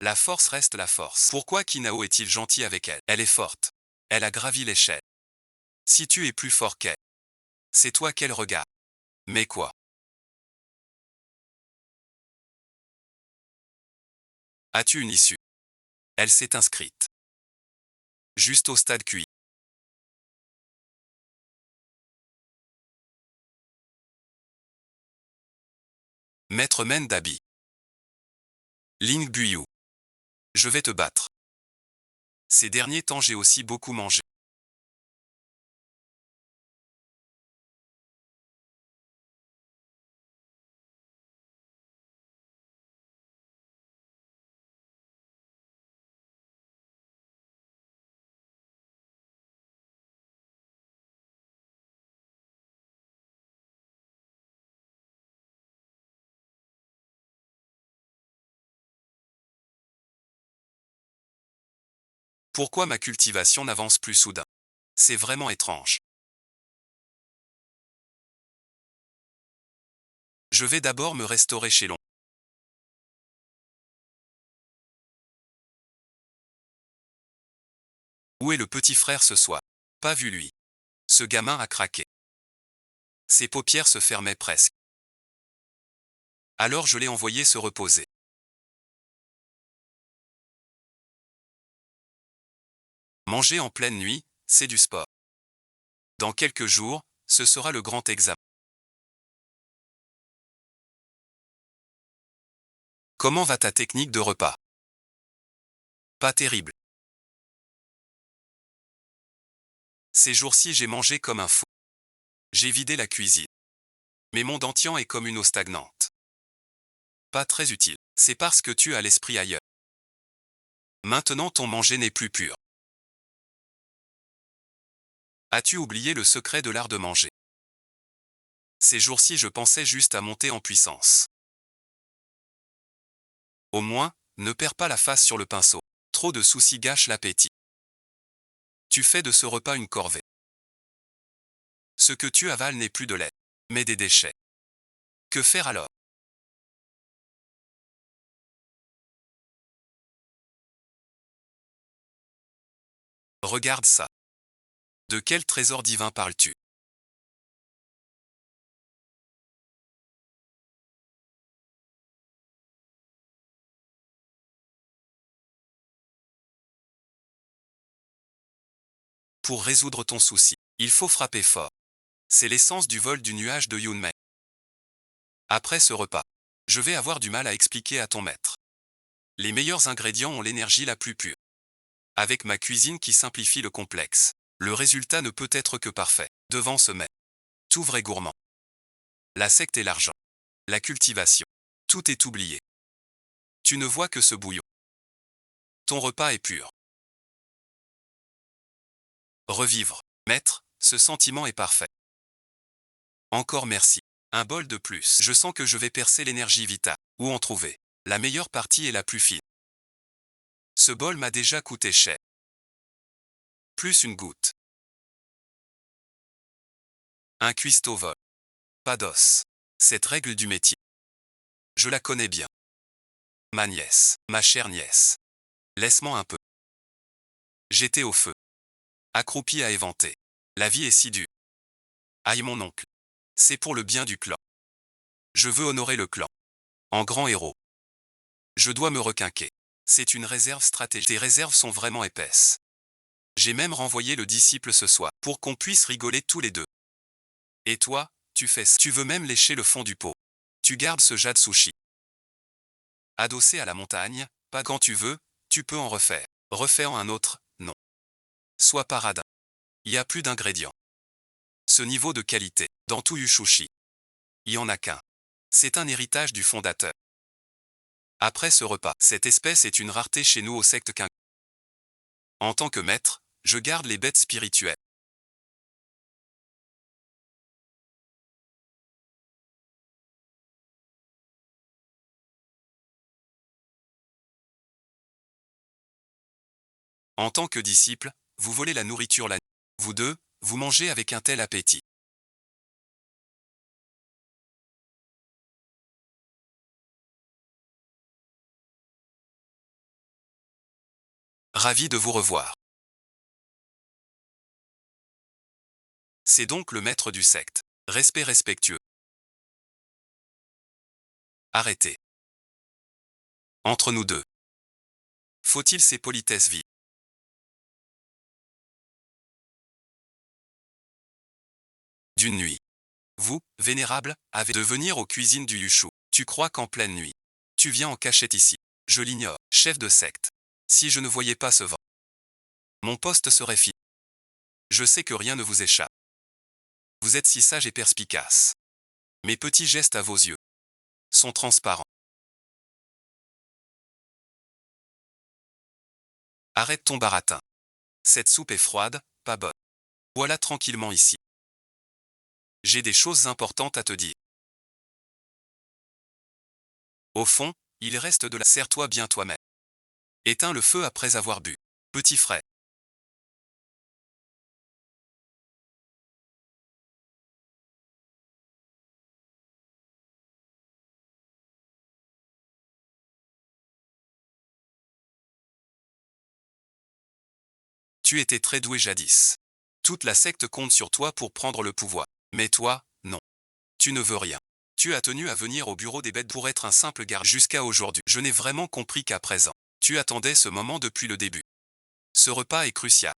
La force reste la force. Pourquoi Kinao est-il gentil avec elle? Elle est forte. Elle a gravi l'échelle. Si tu es plus fort qu'elle, c'est toi qu'elle regarde. Mais quoi? As-tu une issue? Elle s'est inscrite. Juste au stade QI. Maître Men Dabi. Ling Buyu. Je vais te battre. Ces derniers temps j'ai aussi beaucoup mangé. Pourquoi ma cultivation n'avance plus soudain? C'est vraiment étrange. Je vais d'abord me restaurer chez l'on. Où est le petit frère ce soir? Pas vu lui. Ce gamin a craqué. Ses paupières se fermaient presque. Alors je l'ai envoyé se reposer. Manger en pleine nuit, c'est du sport. Dans quelques jours, ce sera le grand examen. Comment va ta technique de repas? Pas terrible. Ces jours-ci j'ai mangé comme un fou. J'ai vidé la cuisine. Mais mon dentian est comme une eau stagnante. Pas très utile. C'est parce que tu as l'esprit ailleurs. Maintenant ton manger n'est plus pur. As-tu oublié le secret de l'art de manger? Ces jours-ci je pensais juste à monter en puissance. Au moins, ne perds pas la face sur le pinceau. Trop de soucis gâchent l'appétit. Tu fais de ce repas une corvée. Ce que tu avales n'est plus de lait, mais des déchets. Que faire alors? Regarde ça. De quel trésor divin parles-tu? Pour résoudre ton souci, il faut frapper fort. C'est l'essence du vol du nuage de Yunmei. Après ce repas, je vais avoir du mal à expliquer à ton maître. Les meilleurs ingrédients ont l'énergie la plus pure. Avec ma cuisine qui simplifie le complexe, le résultat ne peut être que parfait. Devant ce mets. Tout vrai gourmand. La secte et l'argent. La cultivation. Tout est oublié. Tu ne vois que ce bouillon. Ton repas est pur. Revivre. Maître, ce sentiment est parfait. Encore merci. Un bol de plus. Je sens que je vais percer l'énergie vitale. Où en trouver? La meilleure partie est la plus fine. Ce bol m'a déjà coûté cher. Plus une goutte. Un cuistot vol. Pas d'os. Cette règle du métier. Je la connais bien. Ma nièce, ma chère nièce. Laisse-moi un peu. J'étais au feu. Accroupi à éventer. La vie est si dure. Aïe mon oncle. C'est pour le bien du clan. Je veux honorer le clan. En grand héros. Je dois me requinquer. C'est une réserve stratégique. Tes réserves sont vraiment épaisses. J'ai même renvoyé le disciple ce soir, pour qu'on puisse rigoler tous les deux. Et toi, tu fais ça. Tu veux même lécher le fond du pot. Tu gardes ce jade sushi. Adossé à la montagne, pas quand tu veux, tu peux en refaire. Refaire un autre, non. Sois pas radin. Il y a plus d'ingrédients. Ce niveau de qualité, dans tout Yushushi, il y en a qu'un. C'est un héritage du fondateur. Après ce repas, cette espèce est une rareté chez nous au secte King. En tant que maître, je garde les bêtes spirituelles. En tant que disciple, vous volez la nourriture la nuit. Vous deux, vous mangez avec un tel appétit. Ravi de vous revoir. C'est donc le maître du secte. Respect respectueux. Arrêtez. Entre nous deux. Faut-il ces politesses vives? D'une nuit. Vous, vénérable, avez de venir aux cuisines du Yushu. Tu crois qu'en pleine nuit, tu viens en cachette ici. Je l'ignore, chef de secte. Si je ne voyais pas ce vent, mon poste serait fini. Je sais que rien ne vous échappe. Vous êtes si sage et perspicace. Mes petits gestes à vos yeux sont transparents. Arrête ton baratin. Cette soupe est froide, pas bonne. Voilà tranquillement ici. J'ai des choses importantes à te dire. Au fond, il reste de la... Serre-toi bien toi-même. Éteins le feu après avoir bu. Petit frère. Tu étais très doué jadis. Toute la secte compte sur toi pour prendre le pouvoir. Mais toi, non. Tu ne veux rien. Tu as tenu à venir au bureau des bêtes pour être un simple garde jusqu'à aujourd'hui. Je n'ai vraiment compris qu'à présent. Tu attendais ce moment depuis le début. Ce repas est crucial.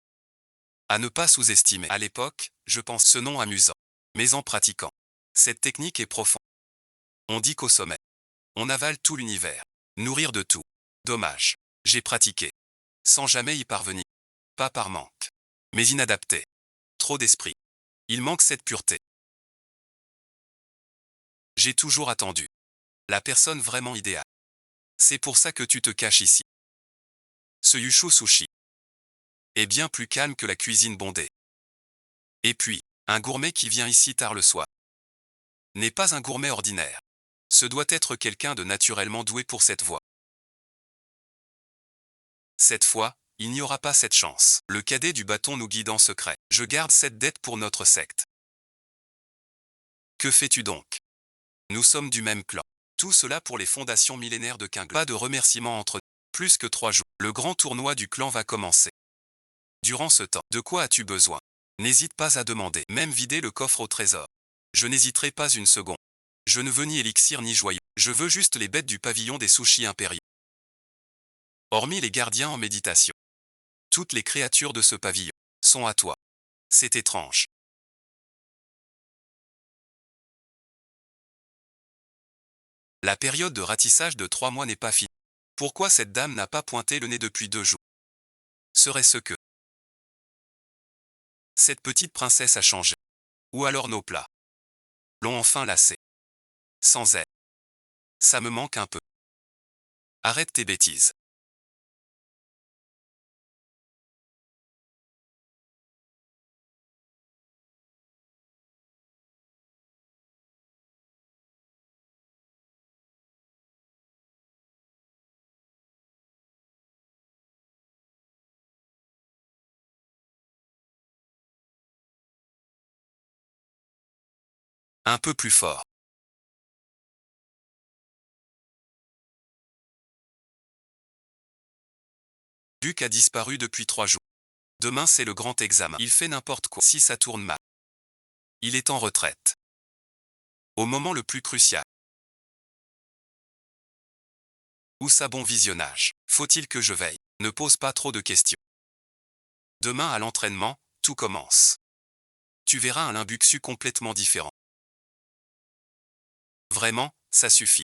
À ne pas sous-estimer. À l'époque, je pense ce nom amusant. Mais en pratiquant, cette technique est profonde. On dit qu'au sommet, on avale tout l'univers. Nourrir de tout. Dommage. J'ai pratiqué. Sans jamais y parvenir. Pas par manque. Mais inadapté. Trop d'esprit. Il manque cette pureté. J'ai toujours attendu. La personne vraiment idéale. C'est pour ça que tu te caches ici. Ce Yushu Sushi est bien plus calme que la cuisine bondée. Et puis, un gourmet qui vient ici tard le soir n'est pas un gourmet ordinaire. Ce doit être quelqu'un de naturellement doué pour cette voie. Cette fois, il n'y aura pas cette chance. Le cadet du bâton nous guide en secret. Je garde cette dette pour notre secte. Que fais-tu donc? Nous sommes du même clan. Tout cela pour les fondations millénaires de King. Pas de remerciements entre nous. Plus que 3 jours. Le grand tournoi du clan va commencer. Durant ce temps, de quoi as-tu besoin? N'hésite pas à demander. Même vider le coffre au trésor. Je n'hésiterai pas une seconde. Je ne veux ni élixir ni joyau. Je veux juste les bêtes du pavillon des sushis impériaux. Hormis les gardiens en méditation. Toutes les créatures de ce pavillon sont à toi. C'est étrange. La période de ratissage de 3 mois n'est pas finie. Pourquoi cette dame n'a pas pointé le nez depuis 2 jours? Serait-ce que cette petite princesse a changé? Ou alors nos plats l'ont enfin lassée? Sans elle, ça me manque un peu. Arrête tes bêtises. Un peu plus fort. Luc a disparu depuis 3 jours. Demain c'est le grand examen. Il fait n'importe quoi si ça tourne mal. Il est en retraite. Au moment le plus crucial. Où ça bon visionnage? Faut-il que je veille? Ne pose pas trop de questions. Demain à l'entraînement, tout commence. Tu verras un Limbuxu complètement différent. Vraiment, ça suffit.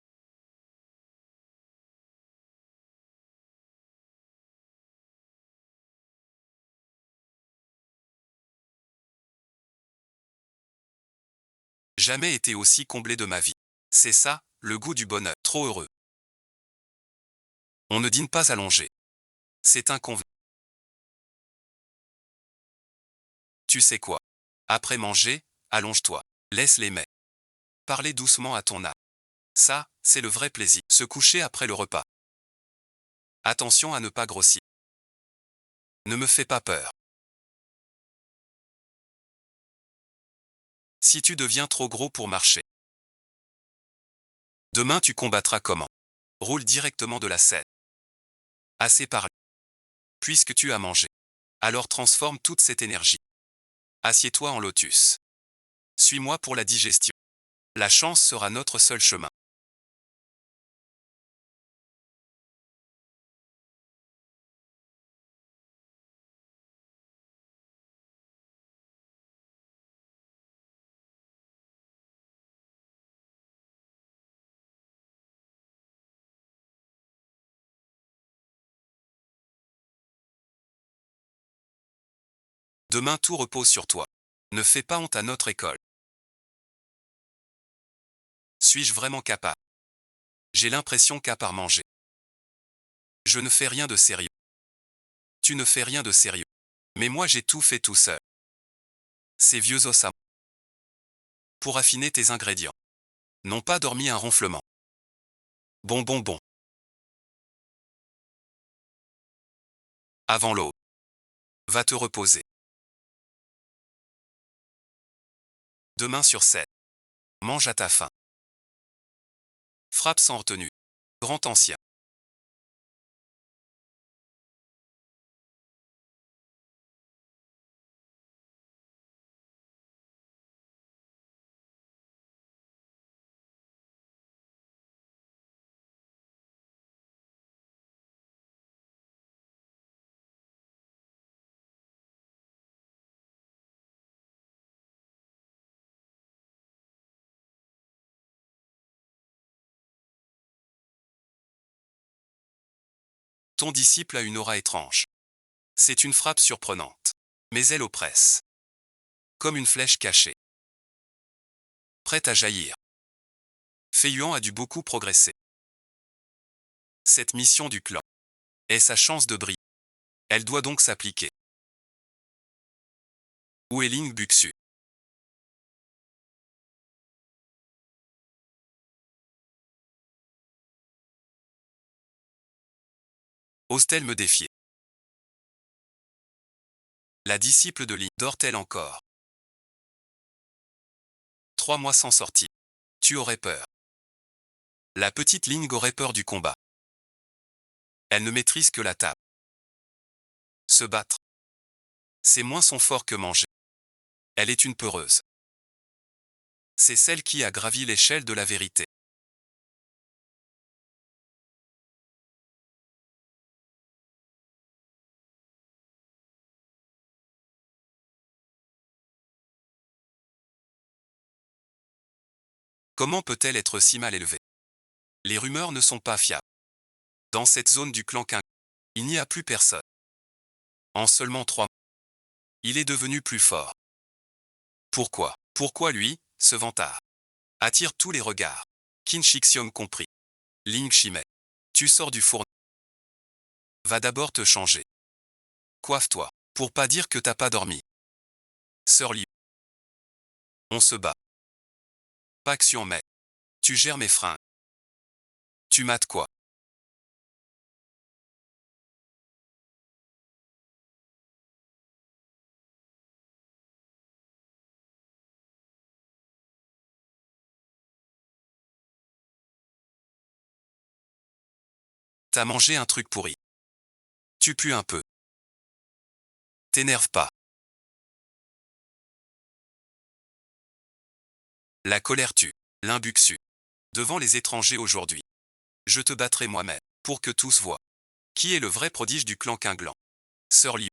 Jamais été aussi comblé de ma vie. C'est ça, le goût du bonheur. Trop heureux. On ne dîne pas allongé. C'est inconvenant. Tu sais quoi? Après manger, allonge-toi. Laisse les mets. Parler doucement à ton âme. Ça, c'est le vrai plaisir. Se coucher après le repas. Attention à ne pas grossir. Ne me fais pas peur. Si tu deviens trop gros pour marcher. Demain tu combattras comment? Roule directement de la selle. Assez parlé. Puisque tu as mangé. Alors transforme toute cette énergie. Assieds-toi en lotus. Suis-moi pour la digestion. La chance sera notre seul chemin. Demain tout repose sur toi. Ne fais pas honte à notre école. Suis-je vraiment capable? J'ai l'impression qu'à part manger. Je ne fais rien de sérieux. Tu ne fais rien de sérieux. Mais moi j'ai tout fait tout seul. Ces vieux os à moi. Pour affiner tes ingrédients. N'ont pas dormi un ronflement. Bon. Avant l'aube. Va te reposer. Demain sur 7. Mange à ta faim. Frappe sans retenue. Grand ancien. Ton disciple a une aura étrange. C'est une frappe surprenante. Mais elle oppresse. Comme une flèche cachée. Prête à jaillir. Fei-Yuan a dû beaucoup progresser. Cette mission du clan est sa chance de briller. Elle doit donc s'appliquer. Où est Ling Buxu? Ose-t-elle me défier? La disciple de Ling dort-elle encore? 3 mois sans sortie. Tu aurais peur. La petite Ling aurait peur du combat. Elle ne maîtrise que la table. Se battre. C'est moins son fort que manger. Elle est une peureuse. C'est celle qui a gravi l'échelle de la vérité. Comment peut-elle être si mal élevée? Les rumeurs ne sont pas fiables. Dans cette zone du clan Qing, il n'y a plus personne. En seulement 3 mois, il est devenu plus fort. Pourquoi? Pourquoi lui, ce vantard? Attire tous les regards. Qin Shixiong compris. Ling Shimei. Tu sors du four. Va d'abord te changer. Coiffe-toi. Pour pas dire que t'as pas dormi. Sœur Liu. On se bat. Pas action mais. Tu gères mes freins. Tu mates quoi? T'as mangé un truc pourri. Tu pues un peu. T'énerve pas. La colère tue. L'imbuxu. Devant les étrangers aujourd'hui. Je te battrai moi-même, pour que tous voient. Qui est le vrai prodige du clan Quinglan? Sœur Liu.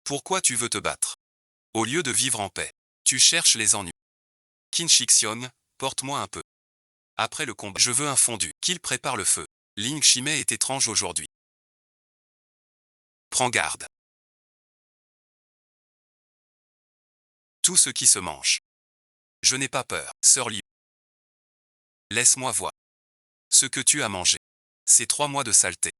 Pourquoi tu veux te battre? Au lieu de vivre en paix, tu cherches les ennuis. Qin Shixiong, porte-moi un peu. Après le combat, je veux un fondu. Qu'il prépare le feu. Ling Shimei est étrange aujourd'hui. Prends garde. Tout ce qui se mange. Je n'ai pas peur, sœur Liu. Laisse-moi voir. Ce que tu as mangé. C'est 3 mois de saleté.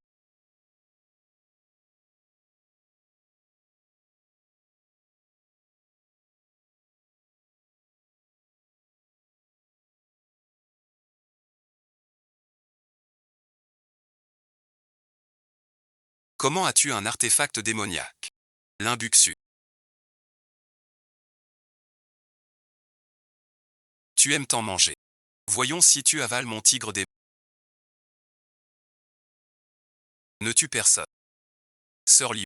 Comment as-tu un artefact démoniaque? L'imbuxu. Tu aimes t'en manger. Voyons si tu avales mon tigre des... Ne tue personne. Sœur Liu.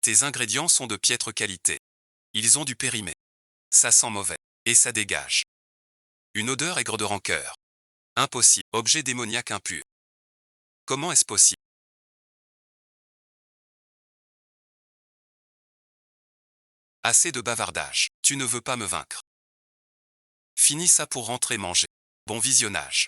Tes ingrédients sont de piètre qualité. Ils ont du périmé. Ça sent mauvais. Et ça dégage. Une odeur aigre de rancœur. Impossible. Objet démoniaque impur. Comment est-ce possible? Assez de bavardage. Tu ne veux pas me vaincre. Finis ça pour rentrer manger. Bon visionnage.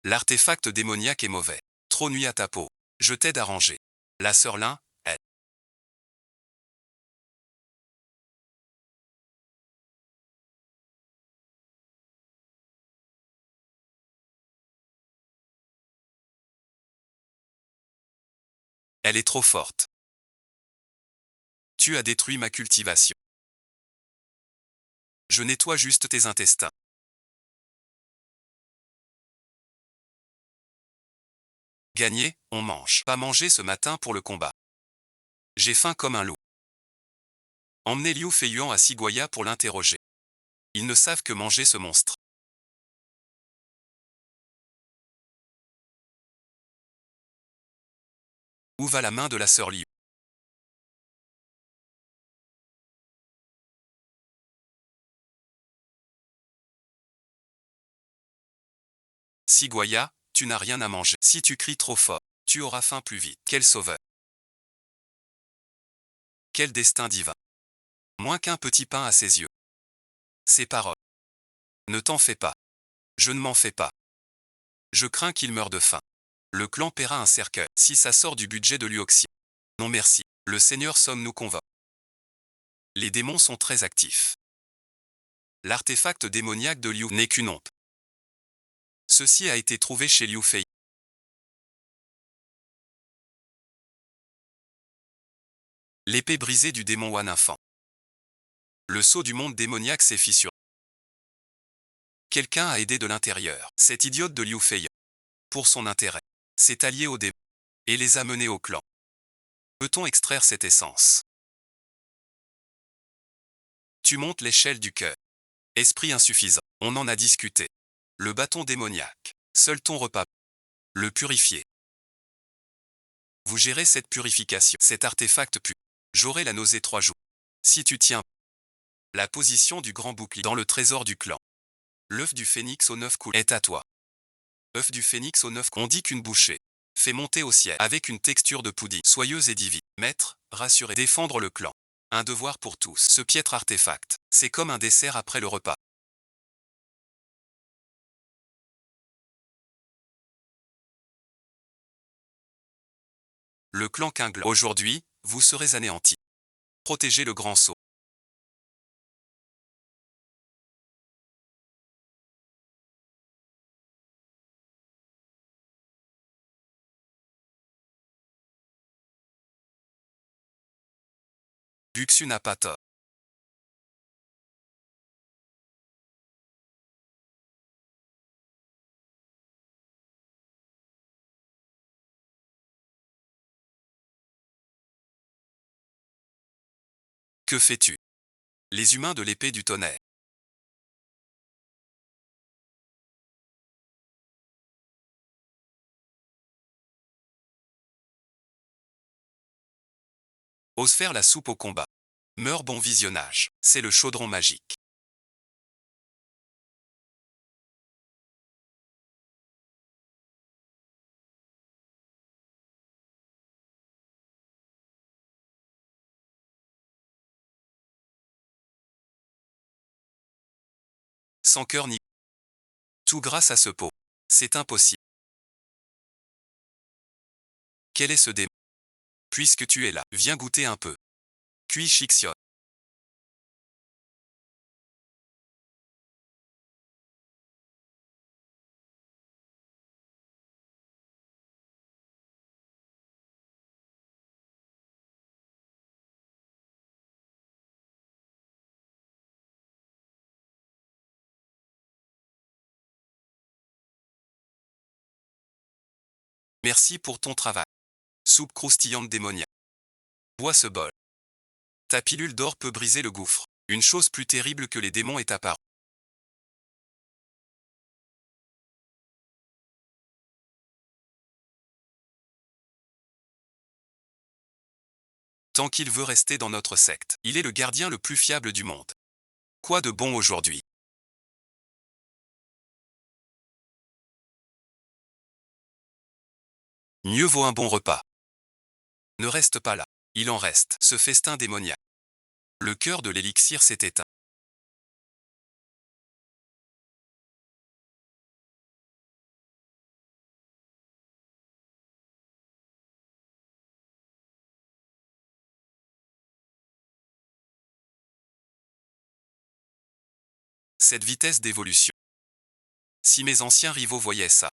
L'artefact démoniaque est mauvais. Trop nuit à ta peau. Je t'aide à ranger. La sœur Lin, elle. Elle est trop forte. Tu as détruit ma cultivation. Je nettoie juste tes intestins. Gagné, on mange. Pas manger ce matin pour le combat. J'ai faim comme un loup. Emmenez Liu Feiyuan à Siguaya pour l'interroger. Ils ne savent que manger ce monstre. Où va la main de la sœur Liu? Siguaya, tu n'as rien à manger. Si tu cries trop fort, tu auras faim plus vite. Quel sauveur. Quel destin divin. Moins qu'un petit pain à ses yeux. Ses paroles. Ne t'en fais pas. Je ne m'en fais pas. Je crains qu'il meure de faim. Le clan paiera un cercueil si ça sort du budget de Luoxia. Non merci. Le Seigneur Somme nous convainc. Les démons sont très actifs. L'artefact démoniaque de Liu n'est qu'une ombre. Ceci a été trouvé chez Liu Fei. L'épée brisée du démon Wan infant. Le sceau du monde démoniaque s'est fissuré. Quelqu'un a aidé de l'intérieur. Cette idiote de Liu Fei, pour son intérêt, s'est alliée aux démons et les a menés au clan. Peut-on extraire cette essence? Tu montes l'échelle du cœur. Esprit insuffisant. On en a discuté. Le bâton démoniaque. Seul ton repas. Le purifier. Vous gérez cette purification. Cet artefact pur. J'aurai la nausée 3 jours. Si tu tiens la position du grand bouclier dans le trésor du clan. L'œuf du phénix aux 9 coups est à toi. œuf du phénix aux 9 coups. On dit qu'une bouchée fait monter au ciel avec une texture de pudding soyeuse et divine. Maître, rassurer, défendre le clan. Un devoir pour tous. Ce piètre artefact, c'est comme un dessert après le repas. Le clan Quinglan. Aujourd'hui, vous serez anéantis. Protégez le grand sceau. Buxu n'a pas tort. Que fais-tu? Les humains de l'épée du tonnerre. Ose faire la soupe au combat. Meurs bon visionnage. C'est le chaudron magique. Sans cœur ni... Tout grâce à ce pot. C'est impossible. Quel est ce démon? Puisque tu es là, viens goûter un peu. Cuit Chixion. Merci pour ton travail. Soupe croustillante démoniaque. Bois ce bol. Ta pilule d'or peut briser le gouffre. Une chose plus terrible que les démons est apparue. Tant qu'il veut rester dans notre secte, il est le gardien le plus fiable du monde. Quoi de bon aujourd'hui? Mieux vaut un bon repas. Ne reste pas là. Il en reste, ce festin démoniaque. Le cœur de l'élixir s'est éteint. Cette vitesse d'évolution. Si mes anciens rivaux voyaient ça,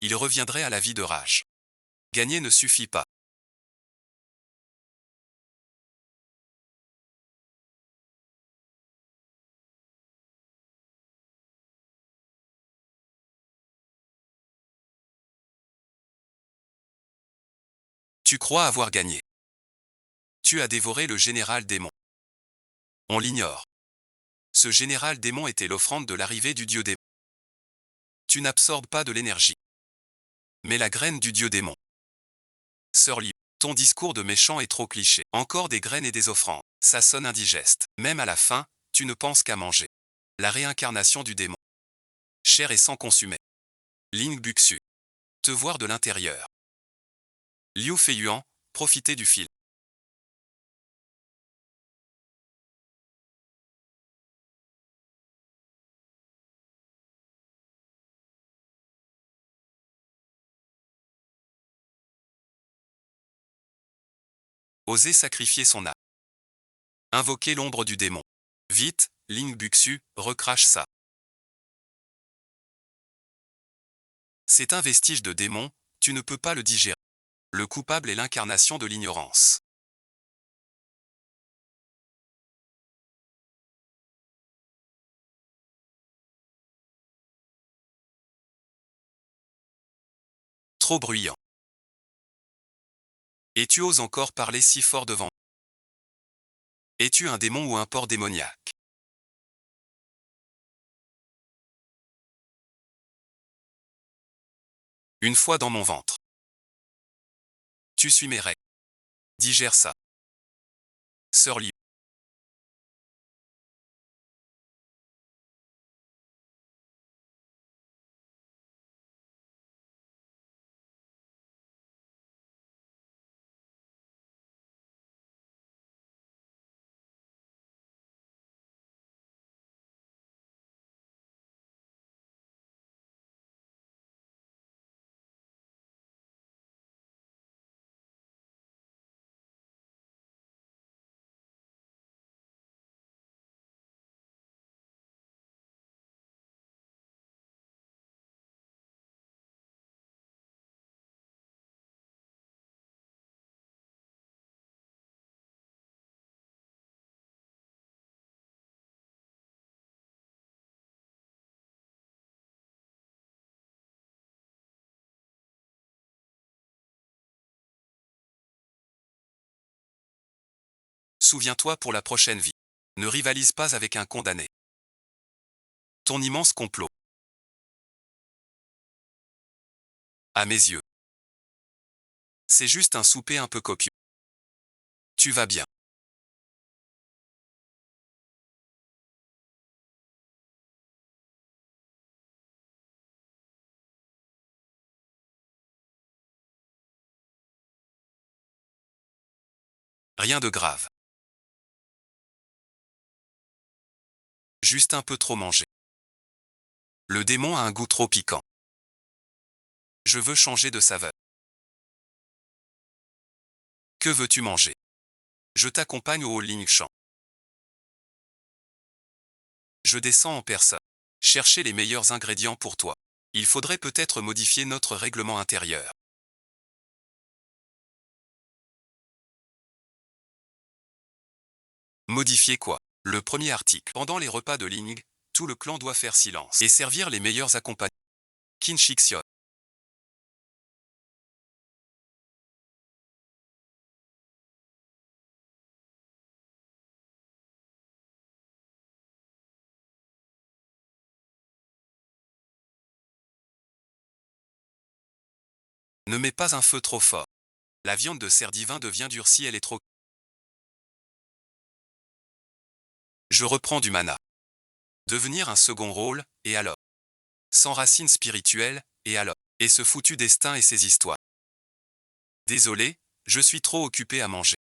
ils reviendraient à la vie de rage. Gagner ne suffit pas. Tu crois avoir gagné. Tu as dévoré le général démon. On l'ignore. Ce général démon était l'offrande de l'arrivée du dieu démon. Tu n'absorbes pas de l'énergie, mais la graine du dieu démon. Sœur Liu, ton discours de méchant est trop cliché. Encore des graines et des offrandes. Ça sonne indigeste. Même à la fin, tu ne penses qu'à manger. La réincarnation du démon. Chair et sang consumé. Ling Buxu. Te voir de l'intérieur. Liu Feiyuan, profiter du fil. Oser sacrifier son âme. Invoquer l'ombre du démon. Vite, Ling Buxu, recrache ça. C'est un vestige de démon, tu ne peux pas le digérer. Le coupable est l'incarnation de l'ignorance. Trop bruyant. Et tu oses encore parler si fort devant. Es-tu un démon ou un porc démoniaque? Une fois dans mon ventre. Tu suis mes règles. Digère ça. Sœur Liu. Souviens-toi pour la prochaine vie. Ne rivalise pas avec un condamné. Ton immense complot. À mes yeux. C'est juste un souper un peu copieux. Tu vas bien. Rien de grave. Juste un peu trop mangé. Le démon a un goût trop piquant. Je veux changer de saveur. Que veux-tu manger? Je t'accompagne au Ling Champ. Je descends en personne. Chercher les meilleurs ingrédients pour toi. Il faudrait peut-être modifier notre règlement intérieur. Modifier quoi? Le premier article. Pendant les repas de Ling, tout le clan doit faire silence et servir les meilleurs accompagnements. Kinshixio. Ne mets pas un feu trop fort. La viande de cerf divin devient dure si elle est trop. Je reprends du mana. Devenir un second rôle, et alors? Sans racines spirituelles, et alors? Et ce foutu destin et ses histoires. Désolé, je suis trop occupé à manger.